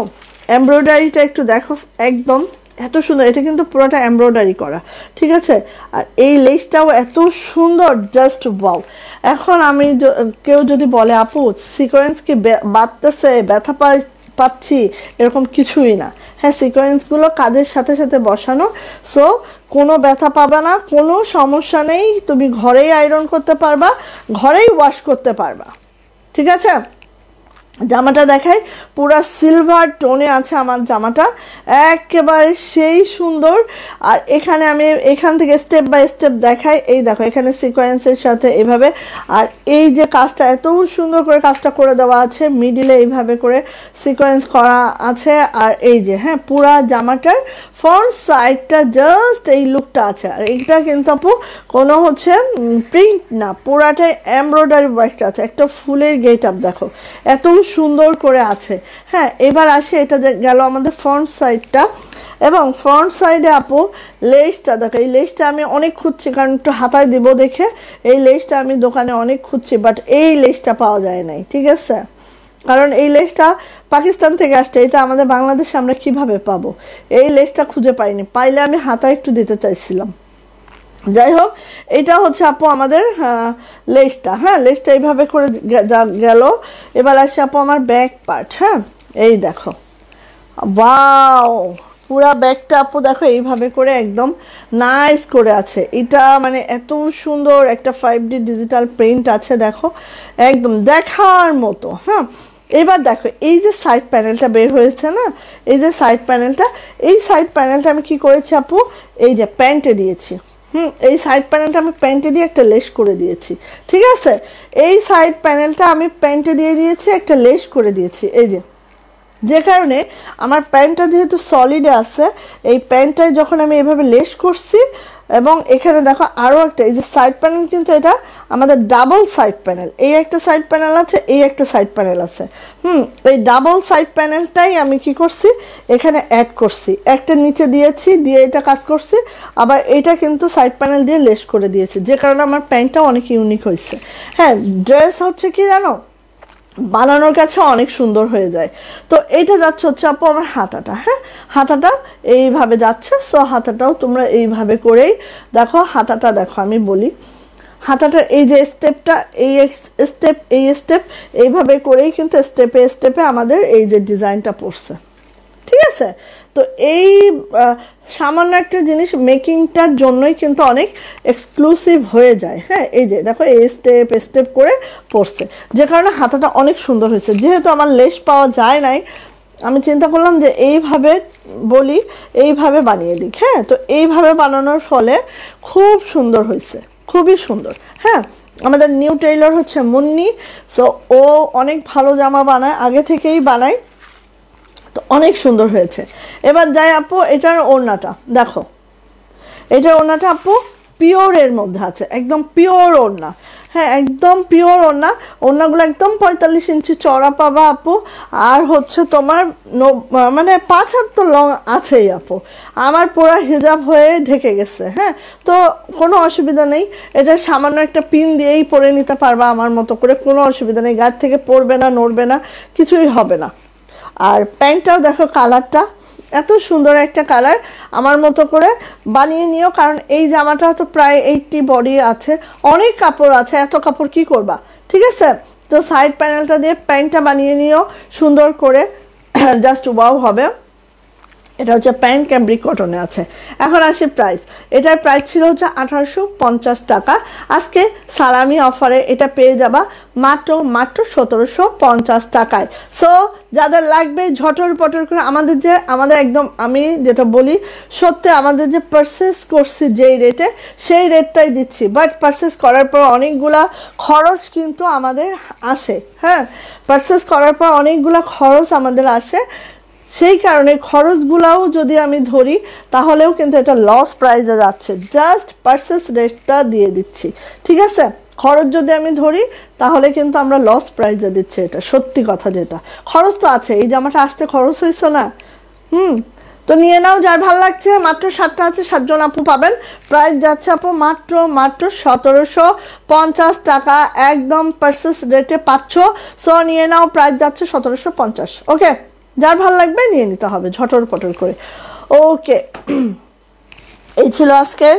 এমব্রয়ডারিটা একটু দেখো, একদম এত সুন্দর। এটা কিন্তু পুরোটা এমব্রয়ডারি করা, ঠিক আছে। আর এই লেসটাও এত সুন্দর, জাস্ট ওয়াও। এখন আমি কেউ যদি বলে আপু সিকোয়েন্স কি বাড়তেছে, ব্যথা পাচ্ছি, এরকম কিছুই না, হ্যাঁ। সিকোয়েন্সগুলো কাজের সাথে সাথে বসানো, সো কোনো ব্যথা পাবে না, কোনো সমস্যা নেই। তুমি ঘরেই আয়রন করতে পারবা, ঘরেই ওয়াশ করতে পারবা, ঠিক আছে। জামাটা দেখাই, পুরা সিলভার টোনে আছে আমার জামাটা, একেবারে সেই সুন্দর। আর এখানে আমি এখান থেকে স্টেপ বাই স্টেপ দেখাই। এই দেখো এখানে সিকোয়েন্সের সাথে এইভাবে, আর এই যে কাজটা এত সুন্দর করে কাজটা করে দেওয়া আছে, মিডিলে এইভাবে করে সিকোয়েন্স করা আছে। আর এই যে হ্যাঁ পুরা জামাটার ফ্রন্ট সাইডটা জাস্ট এই লুকটা আছে। আর এইটা কিন্তু আপু কোনো হচ্ছে প্রিন্ট না, পুরাটাই এমব্রয়ডারি ওয়ার্কটা আছে, একটা ফুলের গেট আপ দেখো এত সুন্দর করে আছে। হ্যাঁ এবার আসে, এটা গেল আমাদের ফ্রন্ট সাইডটা। এবং ফ্রন্ট সাইডে আপু লেসটা দেখো, এই লেসটা আমি অনেক খুঁজছি, কারণ একটু হাতায় দিব দেখে এই লেসটা আমি দোকানে অনেক খুঁজছি, বাট এই লেসটা পাওয়া যায় নাই, ঠিক আছে, কারণ এই লেসটা পাকিস্তান থেকে আসছে, এটা আমাদের বাংলাদেশে আমরা কিভাবে পাবো, এই লেসটা খুঁজে পাইনি, পাইলে আমি হাতায় একটু দিতে চাইছিলাম। যাই হোক এটা হচ্ছে আপু আমাদের লেসটা। হ্যাঁ লেসটা এইভাবে করে গেল। এবার আসছে আপু আমার ব্যাক পার্ট। হ্যাঁ এই দেখো, ওয়াও পুরা ব্যাগটা আপু দেখো এইভাবে করে একদম নাইস করে আছে। এটা মানে এত সুন্দর একটা 5D ডিজিটাল প্রিন্ট আছে, দেখো একদম দেখার মতো। হ্যাঁ এবার দেখো এই যে সাইড প্যানেলটা বের হয়েছে না, এই যে সাইড প্যানেলটা, এই সাইড প্যানেলটা আমি কি করেছি আপু, এই যে প্যান্টে দিয়েছি। এই সাইড প্যানেলটা আমি প্যান্টে দিয়ে একটা লেস করে দিয়েছি, ঠিক আছে, এই সাইড প্যানেলটা আমি প্যান্টে দিয়ে দিয়েছি, একটা লেস করে দিয়েছি। এই যে কারণে আমার প্যান্টটা যেহেতু সলিডে আছে, এই প্যান্টটায় যখন আমি এভাবে লেস করছি, এবং এখানে দেখো আরও একটা এই যে সাইড প্যানেল, কিন্তু এটা আমাদের ডাবল সাইড প্যানেল, এই একটা সাইড প্যানেল আছে, এই একটা সাইড প্যানেল আছে। এই ডাবল সাইড প্যানেলটাই আমি কি করছি এখানে অ্যাড করছি, একটা নিচে দিয়েছি, দিয়ে এটা কাজ করছি, আবার এটা কিন্তু সাইড প্যানেল দিয়ে লেস করে দিয়েছি, যে কারণে আমার প্যান্টটা অনেক ইউনিক হয়েছে। হ্যাঁ ড্রেস হচ্ছে কি জানো, বানানোর কাছে অনেক সুন্দর হয়ে যায়। তো এইটা যাচ্ছে হচ্ছে আপু আমার হাতাটা। হ্যাঁ হাতাটা এইভাবে যাচ্ছে, সো হাতাটাও তোমরা এইভাবে করেই দেখো। হাতাটা দেখো আমি বলি, হাতাটার এই যে স্টেপটা, এই স্টেপ এই স্টেপ এইভাবে করেই কিন্তু স্টেপে স্টেপে আমাদের এই যে ডিজাইনটা পড়ছে, ঠিক আছে। তো এই সামান্য একটা জিনিস মেকিংটার জন্যই কিন্তু অনেক এক্সক্লুসিভ হয়ে যায়। হ্যাঁ এই যে দেখো এই স্টেপ স্টেপ করে পড়ছে, যে কারণে হাতাটা অনেক সুন্দর হয়েছে। যেহেতু আমার লেস পাওয়া যায় নাই, আমি চিন্তা করলাম যে এইভাবে বলি, এইভাবে বানিয়ে দিই। হ্যাঁ তো এইভাবে বানানোর ফলে খুব সুন্দর হয়েছে, খুবই সুন্দর। হ্যাঁ আমাদের নিউ টেইলর হচ্ছে মুন্নি, সো ও অনেক ভালো জামা বানায়, আগে থেকেই বানায়, তো অনেক সুন্দর হয়েছে। এবার যাই আপু এটার ওড়নাটা দেখো, এটার ওড়নাটা আপু পিওরের মধ্যে আছে, একদম পিওর ওড়না। হ্যাঁ একদম পিওর ওড়না, ওড়নাগুলো একদম 45 ইঞ্চি চড়া পাবা আপু। আর হচ্ছে তোমার মানে 5 হাত তো লং আছেই আপু, আমার পুরো হিজাব হয়ে ঢেকে গেছে। হ্যাঁ তো কোনো অসুবিধা নেই, এটা সামান্য একটা পিন দিয়েই পরে নিতে পারবা আমার মতো করে, কোনো অসুবিধা নেই, গাছ থেকে পড়বে না, নড়বে না, কিছুই হবে না। আর প্যান্টটাও দেখো কালারটা এত সুন্দর একটা কালার, আমার মতো করে বানিয়ে নিও, কারণ এই জামাটা তো প্রায় 80 বডি আছে, অনেক কাপড় আছে, এত কাপড় কি করবা, ঠিক আছে। তো সাইড প্যানেলটা দিয়ে প্যান্টটা বানিয়ে নিও সুন্দর করে, জাস্ট ওয়াও হবে। এটা হচ্ছে প্যান্ট ক্যামব্রিক কটনে আছে। এখন আসি প্রাইস, এটার প্রাইস ছিল হচ্ছে 1850 টাকা, আজকে সালামি অফারে এটা পেয়ে যাবা মাত্র 1750 টাকায়। সো যাদের লাগবে ঝটর পটর করে, আমাদের একদম আমি যেটা বলি সত্যি, আমাদের যে পারচেস করছি যেই রেটে, সেই রেটটাই দিচ্ছি, বাট পারচেস করার পর অনেকগুলা খরচ কিন্তু আমাদের আসে। হ্যাঁ পারচেস করার পর অনেকগুলা খরচ আমাদের আসে, সেই কারণে খরচগুলাও যদি আমি ধরি তাহলেও কিন্তু এটা লস প্রাইসে যাচ্ছে, জাস্ট পারচেস রেটটা দিয়ে দিচ্ছি, ঠিক আছে। খরচ যদি আমি ধরি তাহলে কিন্তু আমরা লস প্রাইসে দিচ্ছি, এটা সত্যি কথা। যেটা খরচ তো আছে, এই জামাটা আসতে খরচ হয়েছে না। তো নিয়ে নাও, যার ভালো লাগছে। মাত্র 7টা আছে, 7 জন আপু পাবেন। প্রাইস যাচ্ছে আপু মাত্র 1750 টাকা, একদম পারচেস রেটে পাচ্ছ। সো নিয়ে নাও, প্রাইস যাচ্ছে 1750। ওকে, যার ভালো লাগবে নিয়ে নিতে হবে ঝটর পটর করে। ওকে এই ছিল আজকের।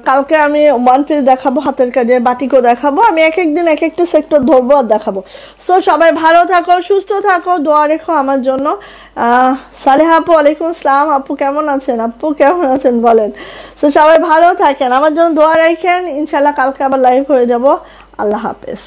কালকে আমি ওয়ান পিস দেখাবো, হাতের কাজের বাটিকও দেখাবো, আমি এক একদিন এক একটা সেক্টর ধরবো আর দেখাবো। সো সবাই ভালো থাকো, সুস্থ থাকো, দোয়া রেখো আমার জন্য। সালেহা আপু ওয়ালাইকুম আসসালাম, আপু কেমন আছেন, আপু কেমন আছেন বলেন। সো সবাই ভালো থাকেন, আমার জন্য দোয়া রাখেন, ইনশাল্লাহ কালকে আবার লাইভ হয়ে যাব। আল্লাহ হাফেজ।